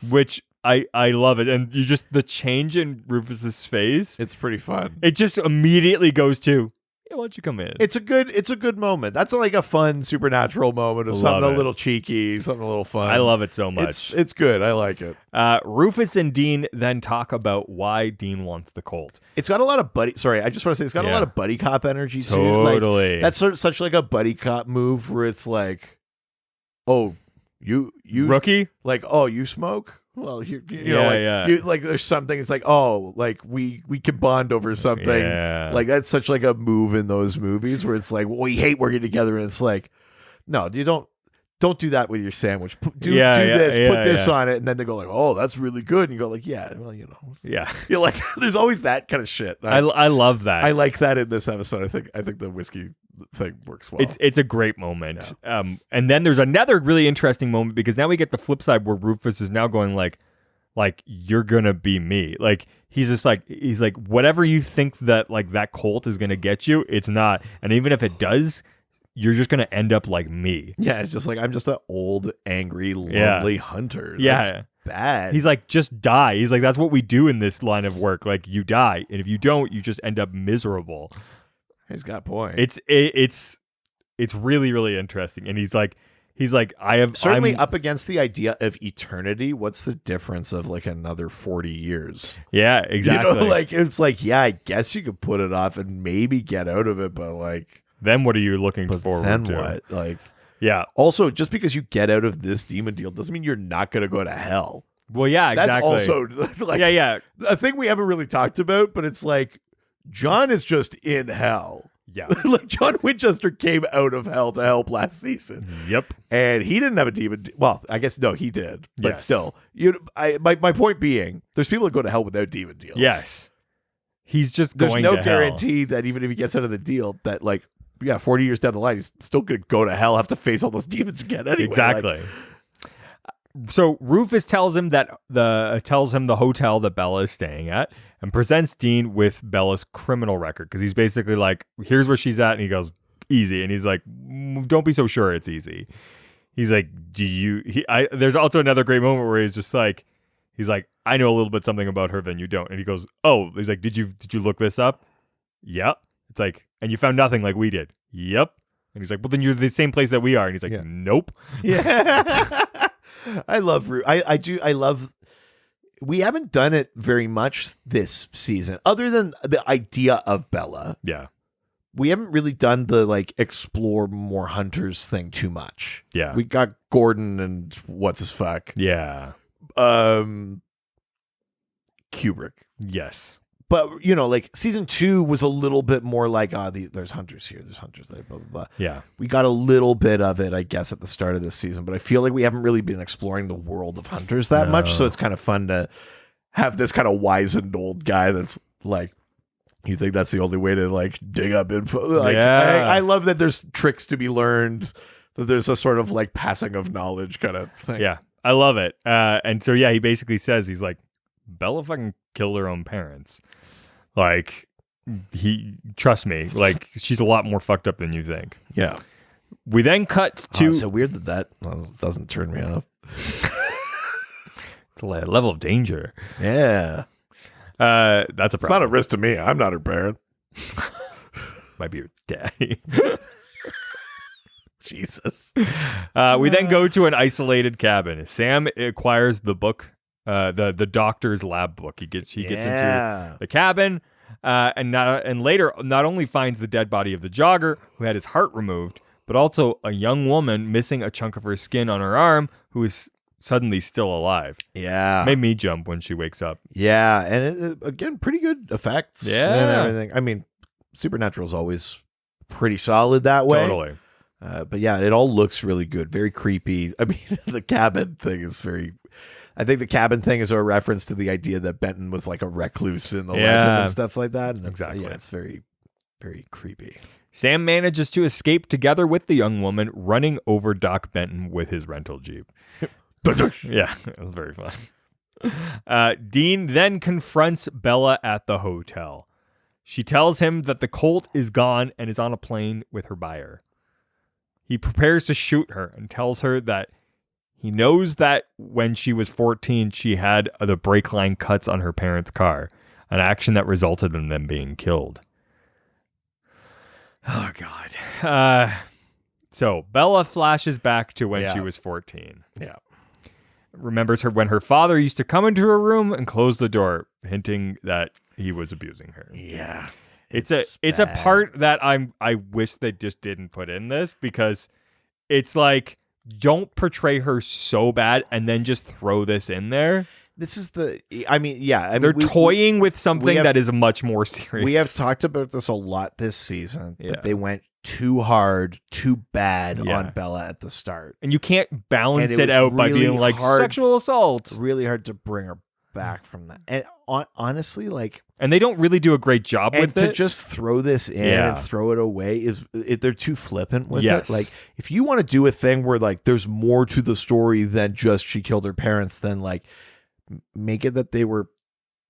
which I love it. And you just, the change in Rufus's face, It's pretty fun. it just immediately goes to, yeah, why don't you come in? It's a good moment. That's like a fun supernatural moment of Love something it. a little cheeky, something a little fun. I love it so much. It's good. I like it. Rufus and Dean then talk about why Dean wants the Colt. It's got a lot of buddy. Sorry, I just want to say it's got a Yeah. lot of buddy cop energy too. Totally. Like, that's such like a buddy cop move where it's like, oh, you Rookie? like, oh, you smoke. Well, you know, Yeah, like, yeah. like there's something. It's like, oh, like we can bond over something. Yeah. Like that's such like a move in those movies where it's like, well, we hate working together, and it's like, no, you don't do that with your sandwich. Do this, put this on it, and then they go like, oh, that's really good, and you go like, yeah, well, you know, Yeah. you're like, there's always that kind of shit. I love that. I like that in this episode. I think the whiskey thing works well. It's a great moment. And then there's another really interesting moment because now we get the flip side where Rufus is now going like you're gonna be me. Like he's like whatever you think that like that Colt is gonna get you, it's not. And even if it does, you're just gonna end up like me. Yeah, it's just like I'm just an old, angry, lonely hunter. That's bad. He's like, just die. He's like, that's what we do in this line of work. Like you die, and if you don't, you just end up miserable. He's got a point. It's really, really interesting. And he's like, certainly up against the idea of eternity. What's the difference of like another 40 years? Yeah, exactly. You know, like it's like, yeah, I guess you could put it off and maybe get out of it, but like, then what are you looking forward then to? what? Like, yeah. also, just because you get out of this demon deal doesn't mean you're not going to go to hell. Well, yeah, exactly. That's also like, yeah. a thing we haven't really talked about, but it's like John is just in hell. Yeah. Like John Winchester came out of hell to help last season. Yep. And he didn't have a demon. Well, I guess no, he did. But Yes. still, my point being, there's people that go to hell without demon deals. Yes. He's just There's going no to guarantee that even if he gets out of the deal, that like, yeah, 40 years down the line, he's still going to go to hell, have to face all those demons again hell. anyway. Exactly. So Rufus tells him the hotel that Bela is staying at, and presents Dean with Bella's criminal record, because he's basically like, here's where she's at, and he goes, easy, and he's like, don't be so sure it's easy. He's like, there's also another great moment where he's like, I know a little bit something about her than you don't, and he goes, oh, he's like, did you look this up? Yep. It's like, and you found nothing like we did. Yep. And he's like, well, then you're the same place that we are. And he's like, nope. Yeah. I love I love, we haven't done it very much this season, other than the idea of Bela. Yeah. We haven't really done the like explore more hunters thing too much. Yeah. We got Gordon and what's his fuck. Yeah. Kubrick. Yes. But, you know, like season 2 was a little bit more like, there's hunters here, there's hunters there, blah, blah, blah. Yeah. We got a little bit of it, I guess, at the start of this season, but I feel like we haven't really been exploring the world of hunters that much. So it's kind of fun to have this kind of wizened old guy that's like, you think that's the only way to like dig up info. Like, I love that there's tricks to be learned, that there's a sort of like passing of knowledge kind of thing. Yeah. I love it. And so, he basically says, he's like, Bela fucking killed her own parents. Like, trust me, like, she's a lot more fucked up than you think. Yeah. We then cut to... It's so weird that doesn't turn me off. It's a level of danger. Yeah. That's a problem. It's not a risk to me. I'm not her parent. Might be your daddy. Jesus. We then go to an isolated cabin. Sam acquires the book, the doctor's lab book. He gets into the cabin, and later not only finds the dead body of the jogger who had his heart removed, but also a young woman missing a chunk of her skin on her arm who is suddenly still alive. Yeah. Made me jump when she wakes up. Yeah, and again, pretty good effects and everything. I mean, Supernatural is always pretty solid that way. Totally. But yeah, it all looks really good. Very creepy. I mean, the cabin thing is I think the cabin thing is a reference to the idea that Benton was like a recluse in the legend and stuff like that. And exactly. It's very, very creepy. Sam manages to escape together with the young woman, running over Doc Benton with his rental Jeep. Yeah, it was very fun. Dean then confronts Bela at the hotel. She tells him that the Colt is gone and is on a plane with her buyer. He prepares to shoot her and tells her that he knows that when she was 14, she had the brake line cuts on her parents' car, an action that resulted in them being killed. Oh, God. So Bela flashes back to when she was 14. Yeah. Remembers her when her father used to come into her room and close the door, hinting that he was abusing her. Yeah. It's a part that I wish they just didn't put in this, because it's like, don't portray her so bad and then just throw this in there. This is they're toying with something that is much more serious. We have talked about this a lot this season, that they went too hard, too bad on Bela at the start. And you can't balance it out by being like sexual assault. Really hard to bring her back from that. And honestly, like... And they don't really do a great job with it. And to just throw this in and throw it away they're too flippant with it. Like, if you want to do a thing where like there's more to the story than just she killed her parents, then like make it that they were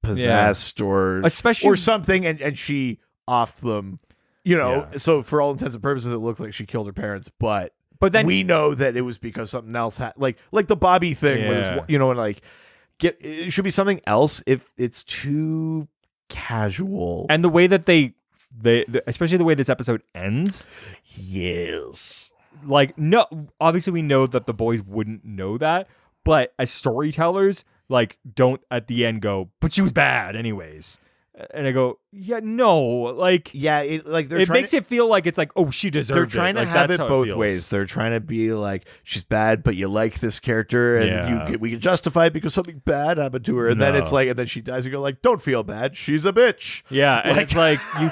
possessed or something, and she offed them, you know. So for all intents and purposes, it looks like she killed her parents, but then we know that it was because something else like the Bobby thing was, you know, and like it should be something else if it's too casual. And the way that they especially the way this episode ends. Yes. Like, no, obviously we know that the boys wouldn't know that, but as storytellers, like, don't at the end go, but she was bad anyways. And I go, no, like, it makes it feel like it's like, oh, she deserved it. They're trying to have it both ways. They're trying to be like, she's bad, but you like this character, and we can justify it because something bad happened to her. And then it's like, and then she dies. You go like, don't feel bad. She's a bitch. Yeah, and it's like you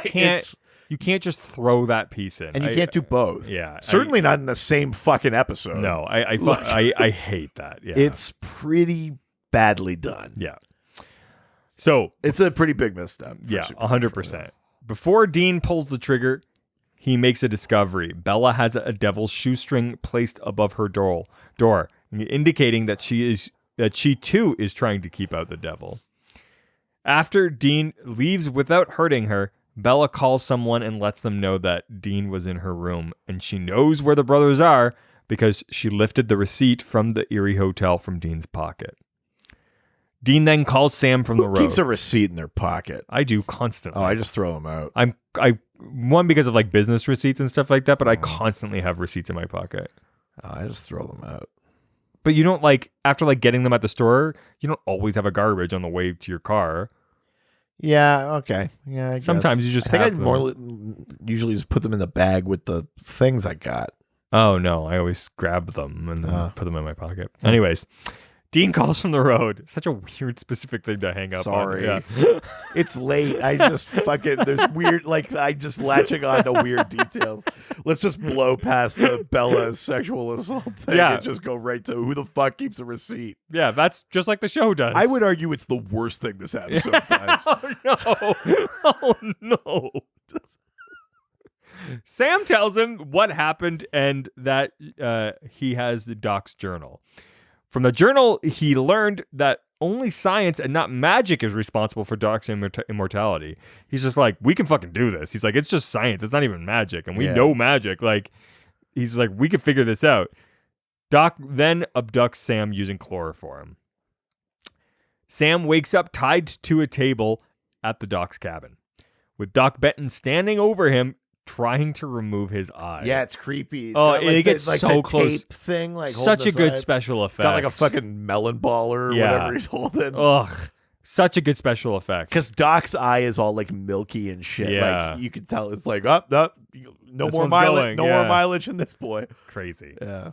can't just throw that piece in, and you can't do both. Yeah, certainly not in the same fucking episode. No, I hate that. Yeah, it's pretty badly done. Yeah. So it's a pretty big misstep. Yeah, 100%. Before Dean pulls the trigger, he makes a discovery. Bela has a devil's shoestring placed above her door. indicating that she too is trying to keep out the devil. After Dean leaves without hurting her, Bella calls someone and lets them know that Dean was in her room, and she knows where the brothers are because she lifted the receipt from the Erie Hotel from Dean's pocket. Dean then calls Sam from the road. Who keeps a receipt in their pocket? I do constantly. Oh, I just throw them out. One because of like business receipts and stuff like that, but I constantly have receipts in my pocket. Oh, I just throw them out. But you don't like, after like getting them at the store, you don't always have a garbage on the way to your car. Yeah, okay. Yeah, I guess. Sometimes you just I think have I'd them. more usually just put them in the bag with the things I got. Oh, no. I always grab them and then put them in my pocket. Anyways, Dean calls from the road. Such a weird, specific thing to hang up Sorry. on. Yeah. It's late. I just fucking, there's weird, like, I just latching on to weird details. Let's just blow past the Bella sexual assault thing and just go right to who the fuck keeps a receipt. Yeah, that's just like the show does. I would argue it's the worst thing this episode does. Oh, no. Oh, no. Sam tells him what happened and that he has the Doc's journal. From the journal, he learned that only science and not magic is responsible for Doc's immortality. He's just like, we can fucking do this. He's like, it's just science. It's not even magic. And we know magic. Like, he's like, we can figure this out. Doc then abducts Sam using chloroform. Sam wakes up tied to a table at the Doc's cabin, with Doc Benton standing over him, trying to remove his eye. Yeah, it's creepy. It's Oh, got, like, it gets the, like, so the close. tape thing, like Such a holding good aside. special effect. It's got like a fucking melon baller or whatever he's holding. Ugh, such a good special effect. Because Doc's eye is all like milky and shit. Yeah. Like you can tell it's like no This more one's mileage, going, more mileage in this boy. Crazy. Yeah.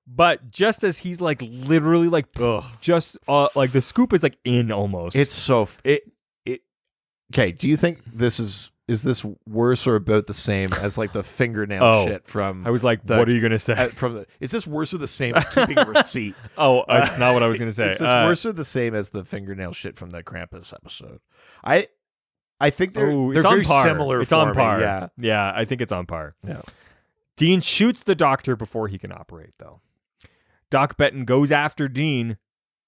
But just as he's like literally like just like the scoop is like in almost. It's so it. Okay, do you think this is this worse or about the same as like the fingernail shit from? I was like, what are you gonna say? Is this worse or the same as keeping a receipt? It's not what I was gonna say. Is this worse or the same as the fingernail shit from the Krampus episode? I think they're very similar. It's on par. Yeah, I think it's on par. Yeah. Dean shoots the doctor before he can operate, though. Doc Benton goes after Dean.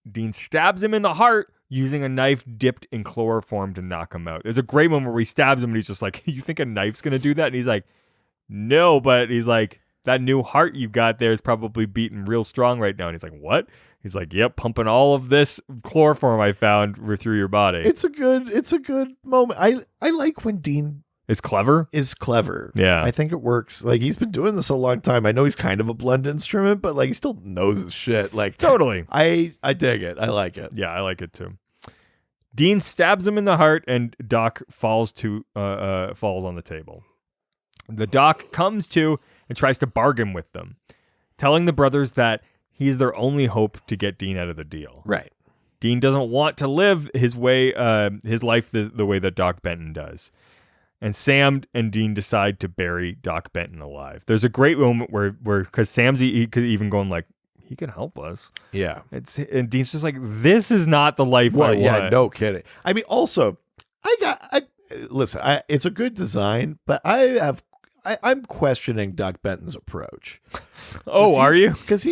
Dean stabs him in the heart using a knife dipped in chloroform to knock him out. There's a great moment where he stabs him and he's just like, you think a knife's going to do that? And he's like, no, but he's like, that new heart you got there is probably beating real strong right now. And he's like, what? He's like, yep, pumping all of this chloroform I found through your body. It's a good moment. I like when Dean is clever. Yeah. I think it works. Like, he's been doing this a long time. I know he's kind of a blunt instrument, but like he still knows his shit. Like, totally. I dig it. I like it. Yeah, I like it too. Dean stabs him in the heart and Doc falls on the table. The Doc comes to and tries to bargain with them, telling the brothers that he is their only hope to get Dean out of the deal. Right. Dean doesn't want to live his life the way that Doc Benton does. And Sam and Dean decide to bury Doc Benton alive. There's a great moment where because Sam's he could even going like, he can help us. Yeah. And Dean's just like, this is not the life I want. Yeah, no kidding. I mean, also, listen, it's a good design, but I'm questioning Doc Benton's approach. Oh, are you? Because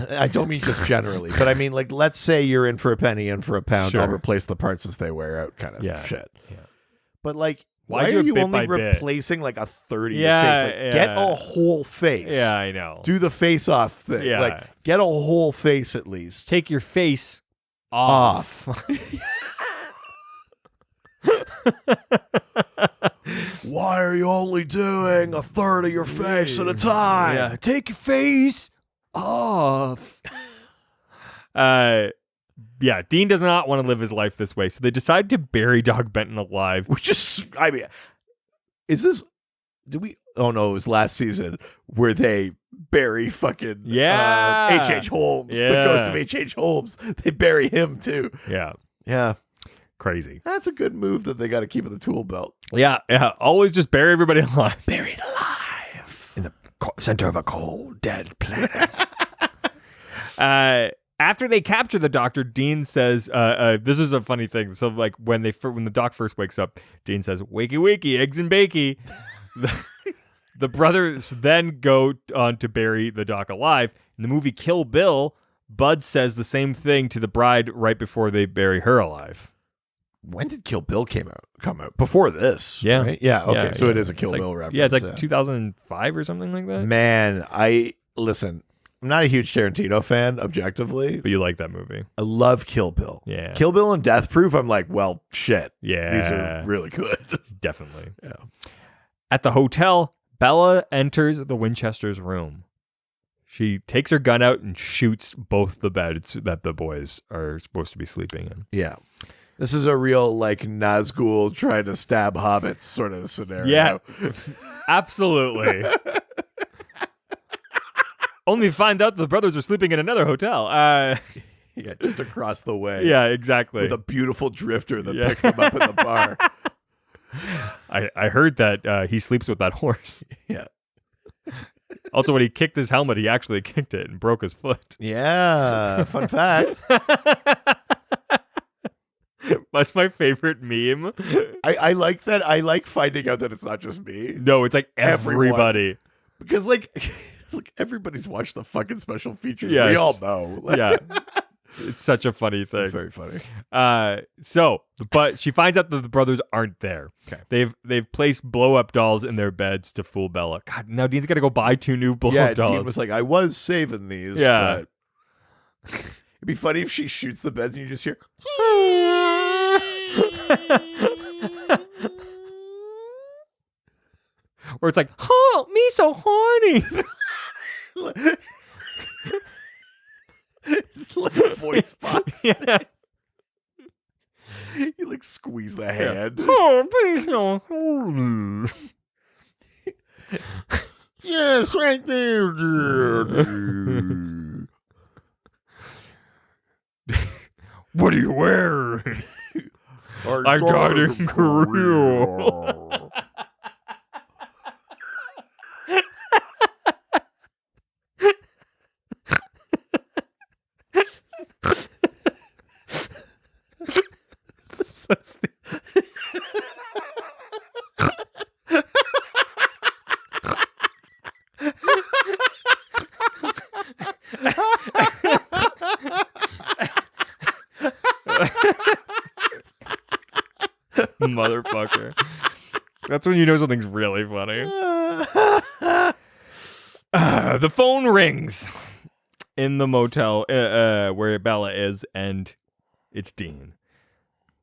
I don't mean just generally, but I mean, like, let's say you're in for a penny, in for a pound, Sure. I'll replace the parts as they wear out kind of shit. Yeah. But like, Why why do are it you bit only by bit? replacing like a third of your Yeah, face? Like, yeah. Get a whole face. Yeah, I know. Do the face off thing. Yeah. Like, get a whole face at least. Take your face off. Why are you only doing a third of your face at a time? Yeah, take your face off. Yeah, Dean does not want to live his life this way, so they decide to bury Doc Benton alive. Which is, I mean, is this, oh no, it was last season where they bury fucking H.H. Holmes, the ghost of H.H. Holmes. They bury him too. Yeah. Yeah. Crazy. That's a good move that they got to keep in the tool belt. Yeah. Always just bury everybody alive. Buried alive. In the center of a cold, dead planet. After they capture the doctor, Dean says, this is a funny thing. So, like, when the doc first wakes up, Dean says, wakey, wakey, eggs and bakey. The brothers then go on to bury the doc alive. In the movie Kill Bill, Bud says the same thing to the bride right before they bury her alive. When did Kill Bill come out? Before this, Yeah. right? Yeah, okay, Yeah, so yeah. it is a Kill It's like- Bill reference. Yeah, it's like 2005 or something like that. Man, listen, I'm not a huge Tarantino fan, objectively. But you like that movie. I love Kill Bill. Yeah. Kill Bill and Death Proof, I'm like, well, shit. Yeah. These are really good. Definitely. Yeah. At the hotel, Bella enters the Winchester's room. She takes her gun out and shoots both the beds that the boys are supposed to be sleeping in. Yeah. This is a real, like, Nazgul trying to stab hobbits sort of scenario. Yeah. Absolutely. Only to find out the brothers are sleeping in another hotel. Yeah, just across the way. Yeah, exactly. With a beautiful drifter that picked them up in the bar. I heard that he sleeps with that horse. Yeah. Also, when he kicked his helmet, he actually kicked it and broke his foot. Yeah. Fun fact. That's my favorite meme. I like that. I like finding out that it's not just me. No, it's like everybody. Because, like everybody's watched the fucking special features. Yes. We all know. Like, Yeah. It's such a funny thing. It's very funny. But she finds out that the brothers aren't there. Okay. They've placed blow-up dolls in their beds to fool Bella. God, now Dean's got to go buy 2 new blow-up Yeah, dolls. Dean was like, I was saving these. Yeah. But it'd be funny if she shoots the beds and you just hear. Or it's like, oh, me so horny. It's like a voice box. Yeah. You like squeeze the hand. Oh, me so horny. Yes, right there. What are you wearing? I got in Korea. So stupid. Motherfucker. That's when you know something's really funny. The phone rings in the motel where Bella is, and it's Dean.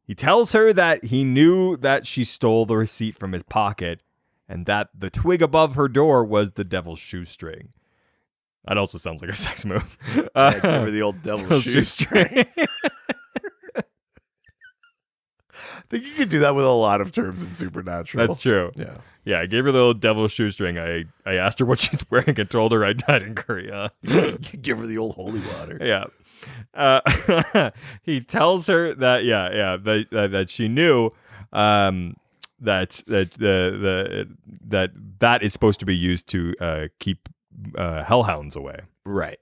He tells her that he knew that she stole the receipt from his pocket and that the twig above her door was the devil's shoestring. That also sounds like a sex move. Yeah, give her the old devil's shoestring. I think you could do that with a lot of terms in Supernatural. That's true. Yeah. Yeah, I gave her the little devil's shoestring. I asked her what she's wearing and told her I died in Korea. Give her the old holy water. Yeah. He tells her that that she knew that is supposed to be used to keep hellhounds away. Right.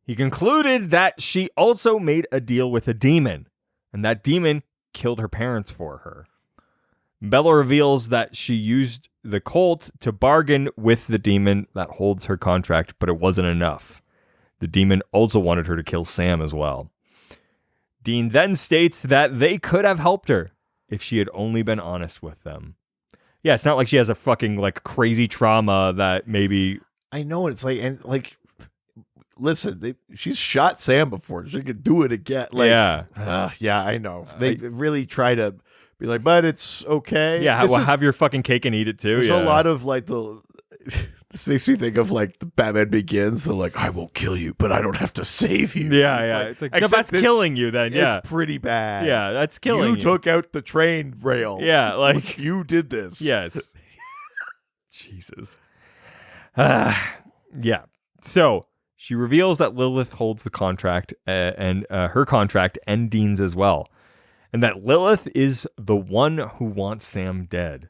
He concluded that she also made a deal with a demon, and that demon killed her parents for her. Bella reveals that she used the cult to bargain with the demon that holds her contract, but it wasn't enough. The demon also wanted her to kill Sam as well. Dean then states that they could have helped her if she had only been honest with them. Yeah, it's not like she has a fucking like crazy trauma that maybe... I know, it's like, and like, listen, she's shot Sam before. She could do it again. Like, yeah. Yeah, I know. They really try to be like, but it's okay. Yeah, have your fucking cake and eat it too. There's Yeah. a lot of like this makes me think of like the Batman Begins. They're like, I won't kill you, but I don't have to save you. Yeah, It's it's like no, that's killing you then. Yeah, It's pretty bad. yeah, that's killing you. You took out the train rail. Yeah, like you did this. yes. Jesus. Yeah. So she reveals that Lilith holds the contract and her contract and Dean's as well, and that Lilith is the one who wants Sam dead.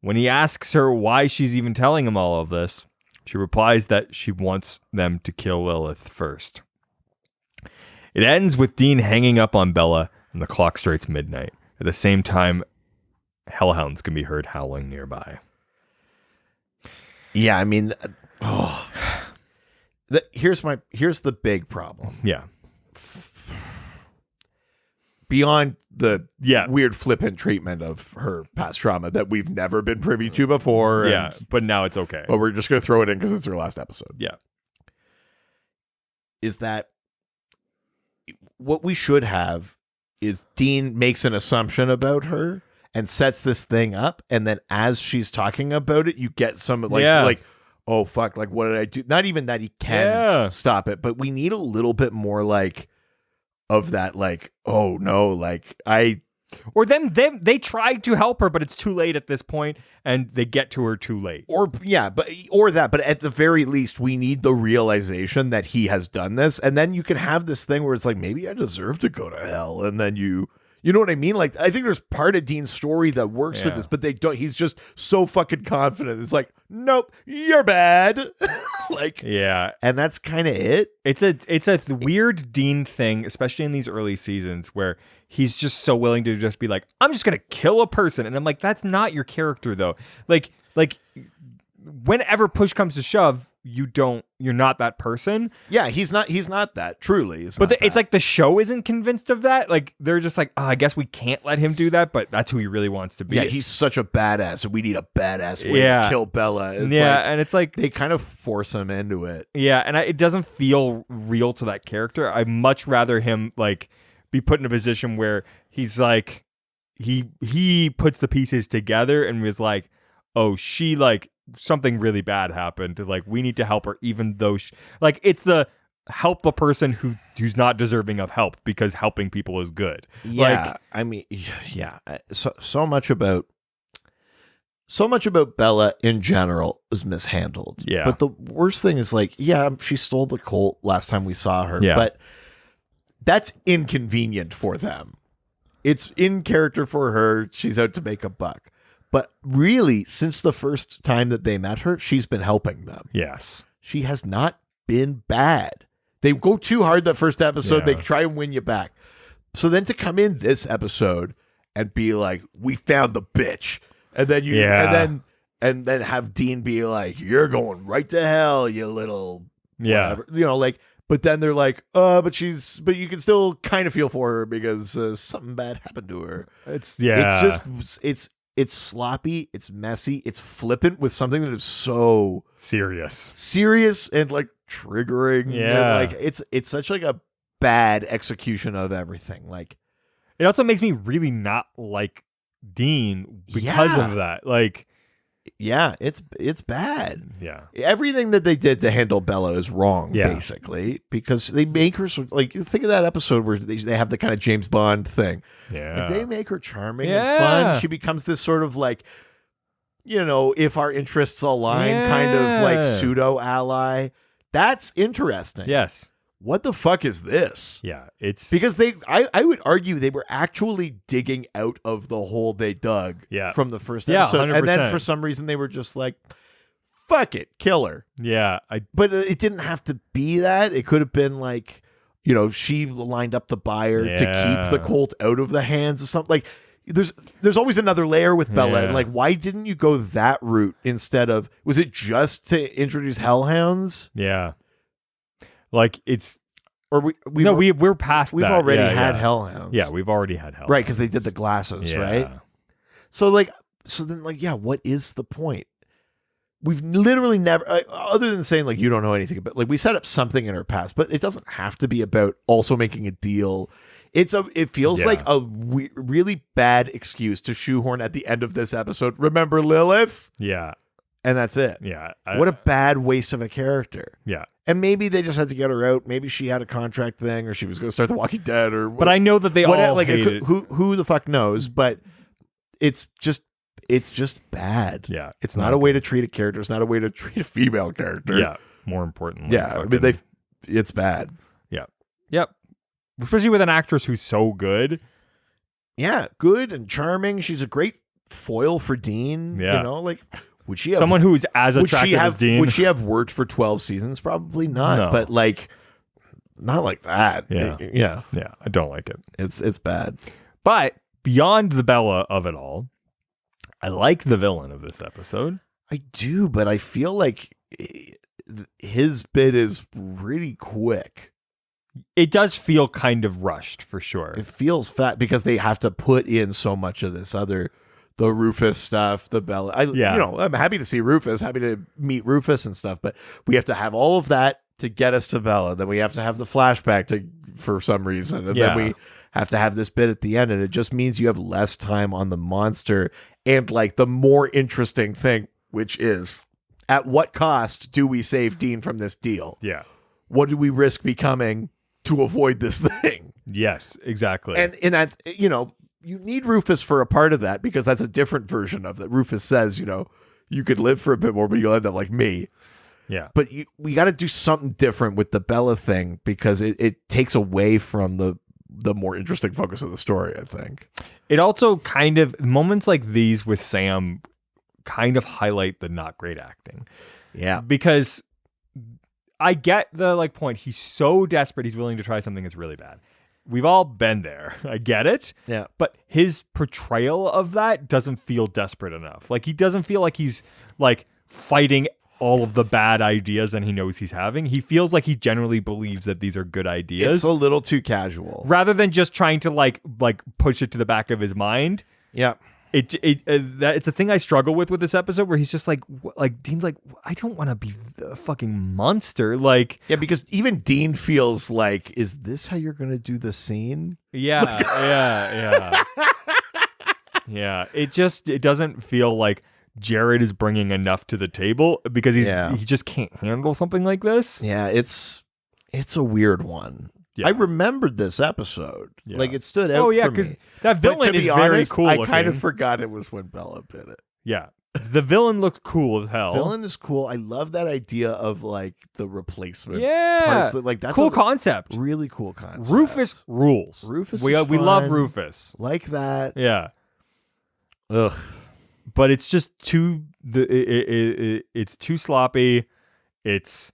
When he asks her why she's even telling him all of this, she replies that she wants them to kill Lilith first. It ends with Dean hanging up on Bella, and the clock strikes midnight. At the same time, hellhounds can be heard howling nearby. Yeah, I mean, here's the big problem. Yeah. Beyond the Yeah. weird flippant treatment of her past trauma that we've never been privy to before. Yeah. But now it's okay. But we're just going to throw it in because it's her last episode. Yeah. Is that what we should have is Dean makes an assumption about her and sets this thing up. And then as she's talking about it, you get some like, oh, fuck, like, what did I do? Not even that he can stop it, but we need a little bit more like of that, like, oh no, like or they tried to help her, but it's too late at this point, and they get to her too late. But at the very least, we need the realization that he has done this, and then you can have this thing where it's like, maybe I deserve to go to hell, and then you know what I mean? Like, I think there's part of Dean's story that works with this, but they don't. He's just so fucking confident. It's like, nope, you're bad. Like, yeah, and that's kind of it. It's a weird Dean thing, especially in these early seasons, where he's just so willing to just be like, I'm just gonna kill a person, and I'm like, that's not your character though. Like whenever push comes to shove, you're not that person. Yeah, he's not that, truly. It's like the show isn't convinced of that. Like, they're just like, I guess we can't let him do that, but that's who he really wants to be. Yeah, he's such a badass, and we need a badass way to kill Bela. And it's like they kind of force him into it. Yeah, and it doesn't feel real to that character. I'd much rather him like be put in a position where he's like, he puts the pieces together and was like, oh, she like something really bad happened. Like, we need to help her, even though like it's the help the person who's not deserving of help, because helping people is good. Yeah, like, I mean, yeah. So much about Bela in general is mishandled. Yeah, but the worst thing is like, she stole the Colt last time we saw her. Yeah, but that's inconvenient for them. It's in character for her. She's out to make a buck. But really, since the first time that they met her, she's been helping them. Yes. She has not been bad. They go too hard that first episode. They try and win you back. So then to come in this episode and be like, we found the bitch. And then and then have Dean be like, you're going right to hell, you little whatever. You know, like, but then they're like, but you can still kind of feel for her because something bad happened to her. It's sloppy, it's messy, it's flippant with something that is so serious and like triggering. Yeah, and, like it's such like a bad execution of everything. Like, it also makes me really not like Dean because of that. Like, yeah, it's bad. Yeah, everything that they did to handle Bela is wrong, basically, because they make her like, think of that episode where they have the kind of James Bond thing. Yeah, like, they make her charming and fun. She becomes this sort of like, you know, if our interests align, kind of like pseudo ally. That's interesting. Yes. What the fuck is this? Yeah, it's because I would argue they were actually digging out of the hole they dug from the first episode. 100%. And then for some reason they were just like, fuck it, kill her. Yeah. But it didn't have to be that. It could have been like, you know, she lined up the buyer to keep the Colt out of the hands of something. Like, there's always another layer with Bela. And like, why didn't you go that route instead of, was it just to introduce hellhounds? Yeah. Like, it's, or we're past that. We've already had hellhounds. Yeah, we've already had hellhounds. Right, because they did the glasses, right? So then what is the point? We've literally never, other than saying like, you don't know anything about, like, we set up something in her past, but it doesn't have to be about also making a deal. It feels like a really bad excuse to shoehorn at the end of this episode. Remember Lilith? Yeah. And that's it. Yeah. What a bad waste of a character. Yeah. And maybe they just had to get her out. Maybe she had a contract thing, or she was going to start The Walking Dead, or. But I know that they all hate it. Who the fuck knows? But it's just bad. Yeah. It's not a way to treat a character. It's not a way to treat a female character. Yeah. More importantly. Yeah. I mean, it's bad. Yeah. Yep. Especially with an actress who's so good. Yeah. Good and charming. She's a great foil for Dean. Yeah. You know, like. Would she have, someone who's as attractive as Dean? Would she have worked for 12 seasons? Probably not. No. But like, not like that. Yeah. Yeah. I don't like it. It's bad. But beyond the Bela of it all, I like the villain of this episode. I do, but I feel like his bit is really quick. It does feel kind of rushed for sure. It feels fat because they have to put in so much of this other, the Rufus stuff, the Bella. I'm happy to see Rufus, happy to meet Rufus and stuff, but we have to have all of that to get us to Bella. Then we have to have the flashback for some reason, and then we have to have this bit at the end, and it just means you have less time on the monster. And like the more interesting thing, which is, at what cost do we save Dean from this deal? Yeah. What do we risk becoming to avoid this thing? Yes, exactly. And that's, you need Rufus for a part of that, because that's a different version of that. Rufus says, you could live for a bit more, but you'll end up like me. Yeah. But we got to do something different with the Bella thing, because it takes away from the more interesting focus of the story, I think. It also kind of, moments like these with Sam kind of highlight the not great acting. Yeah. Because I get the point. He's so desperate, he's willing to try something that's really bad. We've all been there. I get it. Yeah. But his portrayal of that doesn't feel desperate enough. Like, he doesn't feel like he's fighting all of the bad ideas and he knows he's having. He feels like he generally believes that these are good ideas. It's a little too casual. Rather than just trying to like push it to the back of his mind. Yeah. It's a thing I struggle with this episode, where he's just like Dean's like, I don't want to be the fucking monster. Yeah, because even Dean feels like, is this how you're going to do the scene? Yeah. Yeah. It doesn't feel like Jared is bringing enough to the table, because he just can't handle something like this. Yeah, it's a weird one. Yeah. I remembered this episode. Yeah. Like, it stood out for me. That villain is very cool I looking. kind of forgot it was when Bella bit it. Yeah. The villain looked cool as hell. Villain is cool. I love that idea of the replacement. Yeah. Parts. That's cool concept. Really cool concept. Rufus rules. We love Rufus. Like that. Yeah. Ugh. But it's just too it's too sloppy. It's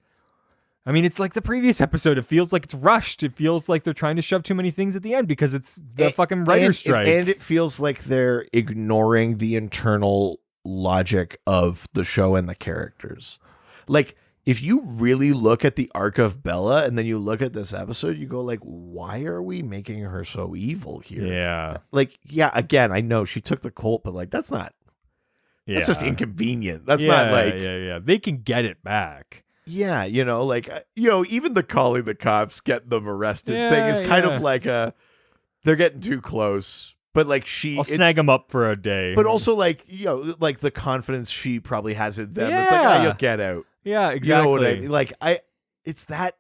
like the previous episode. It feels like it's rushed. It feels like they're trying to shove too many things at the end, because it's the fucking writer's strike. And it feels like they're ignoring the internal logic of the show and the characters. Like, if you really look at the arc of Bella and then you look at this episode, you go like, why are we making her so evil here? Yeah. Again, I know she took the Colt, but that's not. Yeah. That's just inconvenient. That's not Yeah. They can get it back. Yeah, even the calling the cops, getting them arrested thing is kind of like they're getting too close. But I'll snag them up for a day. But also the confidence she probably has in them. It's like, you'll get out. Yeah, exactly. You know what I mean? It's that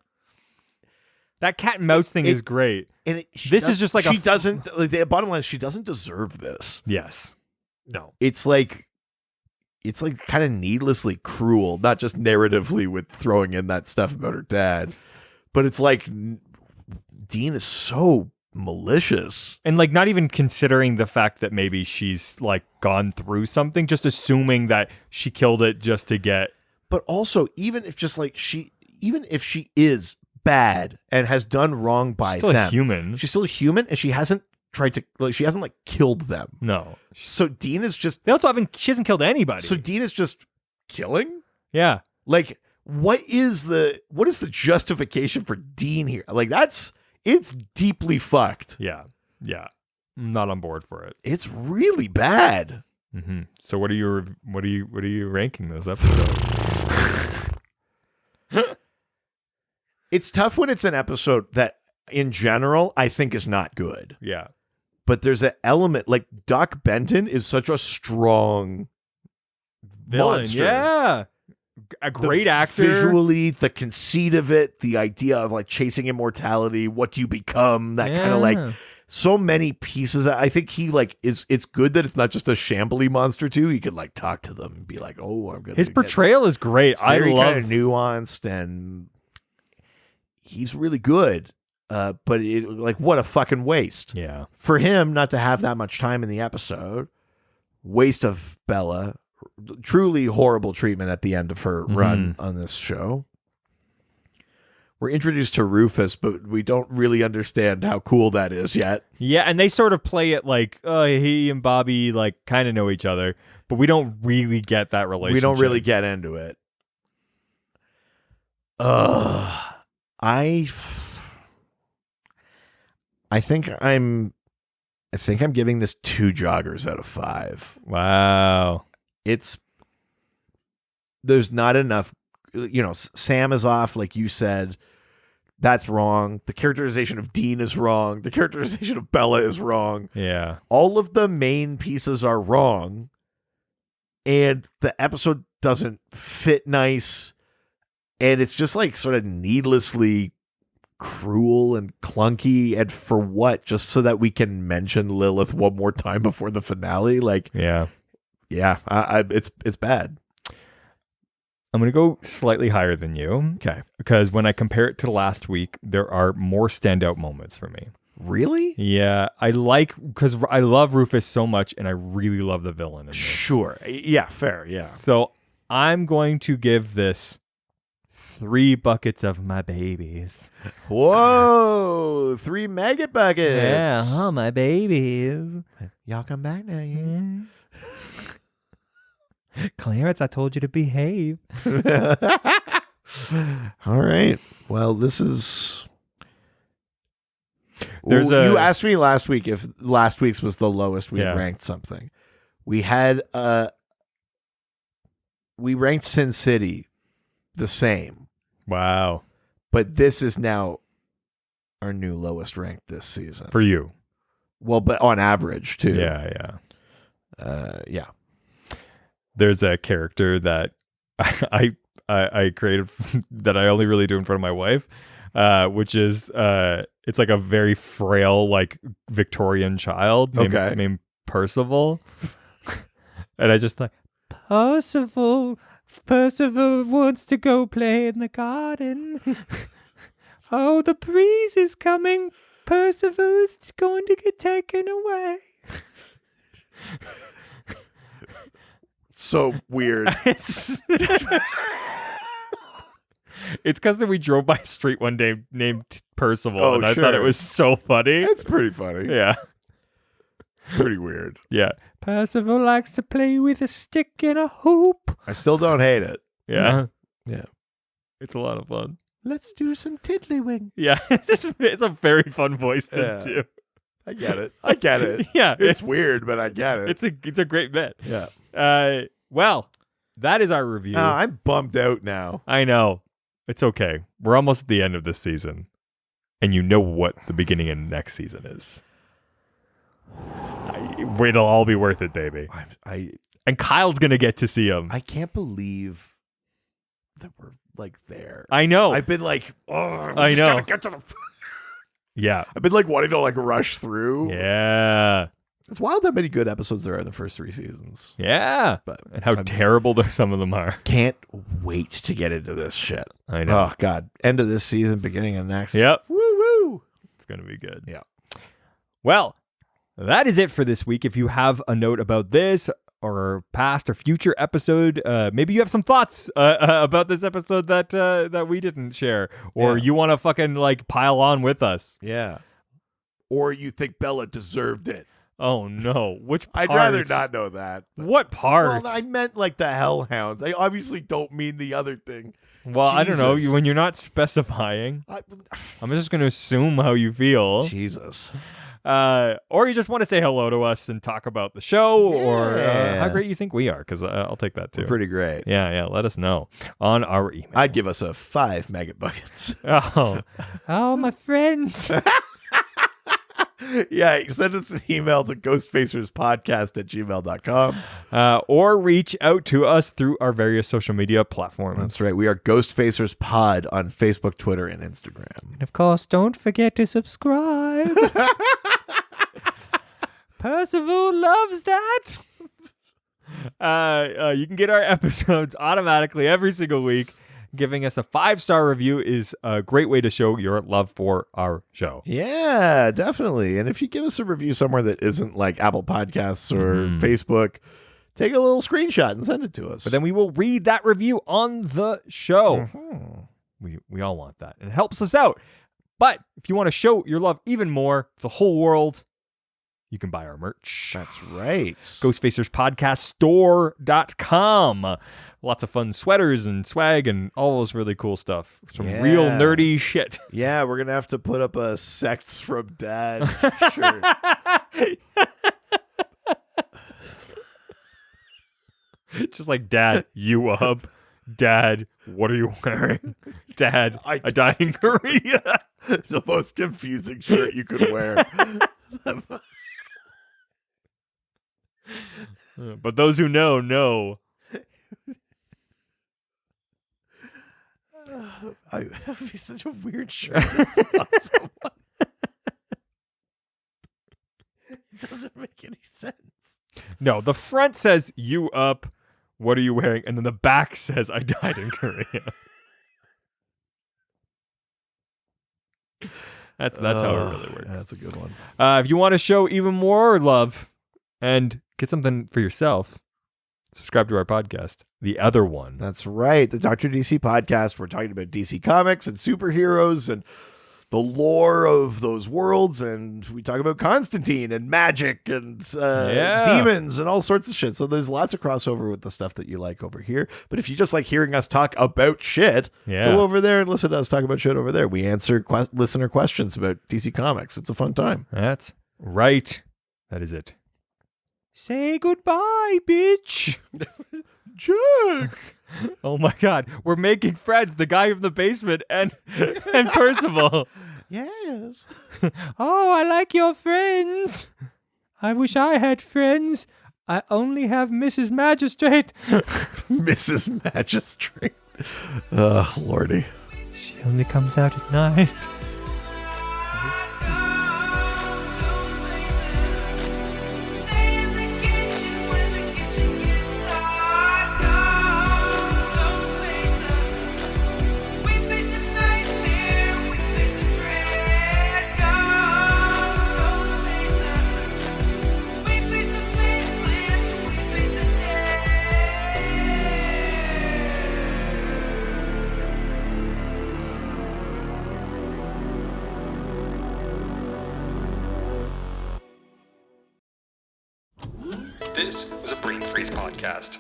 cat and mouse thing is great. And this is just like she doesn't. The bottom line is, she doesn't deserve this. Yes. No. It's kind of needlessly cruel, not just narratively with throwing in that stuff about her dad, but it's like Dean is so malicious, and not even considering the fact that maybe she's gone through something, just assuming that she killed it just to get. But also, even if she is bad and has done wrong by she's still them, a human. She's still a human, and she hasn't tried to. She hasn't killed them. No. So Dean is just. They also haven't. She hasn't killed anybody. So Dean is just killing. Yeah. What is the justification for Dean here? It's deeply fucked. Yeah. Yeah. I'm not on board for it. It's really bad. Mm-hmm. So what are you ranking this episode? It's tough when it's an episode that, in general, I think is not good. Yeah. But there's an element, Doc Benton is such a strong villain. Monster. Yeah. A great actor. Visually, the conceit of it, the idea of chasing immortality, what do you become, that kind of so many pieces. I think he it's good that it's not just a shambly monster too. He could talk to them and be like, oh, I'm gonna. His portrayal is great. It's very kind of nuanced, and he's really good. But what a fucking waste. Yeah. For him not to have that much time in the episode. Waste of Bella. Truly horrible treatment at the end of her run on this show. We're introduced to Rufus, but we don't really understand how cool that is yet. Yeah, and they sort of play it he and Bobby kind of know each other, but we don't really get that relationship. We don't really get into it. I think I'm giving this 2 joggers out of 5. Wow. There's not enough, Sam is off, like you said. That's wrong. The characterization of Dean is wrong. The characterization of Bella is wrong. Yeah. All of the main pieces are wrong. And the episode doesn't fit nice. And it's just like sort of needlessly cruel and clunky. And for what? Just so that we can mention Lilith one more time before the finale? Like, yeah. It's bad. I'm going to go slightly higher than you. Okay. Because when I compare it to last week, there are more standout moments for me. Really? Yeah. Because I love Rufus so much, and I really love the villain in this. Sure. Yeah, fair. Yeah. So I'm going to give this 3 buckets of my babies. Whoa. 3 maggot buckets. Yeah, my babies. Y'all come back now. Yeah. Clarence, I told you to behave. All right. Well, this is... You asked me last week if last week's was the lowest we ranked something. We had... we ranked Sin City the same. Wow. But this is now our new lowest ranked this season. For you. Well, but on average, too. Yeah. Yeah. There's a character that I created that I only really do in front of my wife, which is it's like a very frail, like Victorian child named Percival. And I just like, Percival wants to go play in the garden. Oh, the breeze is coming. Percival is going to get taken away. So weird. It's because we drove by a street one day named Percival, and I thought it was so funny. It's pretty funny. Yeah. Pretty weird. Yeah. Percival likes to play with a stick and a hoop. I still don't hate it. Yeah. Yeah. It's a lot of fun. Let's do some tiddlywink. Yeah. It's a very fun voice to do. I get it. Yeah. It's weird, but I get it. It's a great bit. Yeah. Well, that is our review. I'm bummed out now. I know. It's okay. We're almost at the end of this season. And you know what the beginning of next season is. It'll all be worth it, baby. And Kyle's going to get to see him. I can't believe that we're like there. I know. I've been like, I know. Get to the... Yeah. I've been like wanting to like rush through. Yeah. It's wild how many good episodes there are in the first 3 seasons. Yeah. And how terrible some of them are. Can't wait to get into this shit. I know. Oh, God. End of this season, beginning of next. Yep. Woo-woo. It's going to be good. Yeah. Well, that is it for this week. If you have a note about this or past or future episode, maybe you have some thoughts about this episode that we didn't share, or you want to fucking like pile on with us. Yeah. Or you think Bella deserved it. Oh no! Which parts? I'd rather not know that. What parts? Well, I meant like the Hellhounds. I obviously don't mean the other thing. Well, Jesus. I don't know. When you're not specifying, I'm just going to assume how you feel. Jesus. Or you just want to say hello to us and talk about the show, or how great you think we are, because I'll take that too. We're pretty great. Yeah. Let us know on our email. I'd give us a 5 maggot buckets. Oh, my friends. Yeah, send us an email to ghostfacerspodcast@gmail.com. Or reach out to us through our various social media platforms. That's right. We are Ghostfacers Pod on Facebook, Twitter, and Instagram. And of course, don't forget to subscribe. Percival loves that. You can get our episodes automatically every single week. Giving us a 5-star review is a great way to show your love for our show. Yeah, definitely. And if you give us a review somewhere that isn't like Apple Podcasts or Facebook, take a little screenshot and send it to us. But then we will read that review on the show. We all want that. And it helps us out. But if you want to show your love even more to the whole world, you can buy our merch. That's right. Ghostfacerspodcaststore.com. lots of fun sweaters and swag and all those really cool stuff. Some Yeah. real nerdy shit. Yeah, we're gonna have to put up a sects from Dad shirt. Just like, Dad, you up? Dad, what are you wearing? Dad, I died in Korea. The most confusing shirt you could wear. But those who know. That would be such a weird shirt. to see on someone. It doesn't make any sense. No, the front says, you up? What are you wearing? And then the back says, I died in Korea. That's how it really works. That's a good one. If you want to show even more love and get something for yourself, subscribe to our podcast, The Other One. That's right. The Dr. DC podcast. We're talking about DC comics and superheroes and the lore of those worlds. And we talk about Constantine and magic and demons and all sorts of shit. So there's lots of crossover with the stuff that you like over here. But if you just like hearing us talk about shit, go over there and listen to us talk about shit over there. We answer listener questions about DC comics. It's a fun time. That's right. That is it. Say goodbye, bitch. Jack. Oh my God, we're making friends. The guy from the basement and Percival. Yes. Oh, I like your friends. I wish I had friends. I only have Mrs. Magistrate. Mrs. Magistrate. Oh, Lordy. She only comes out at night. This was a Brain Freeze podcast.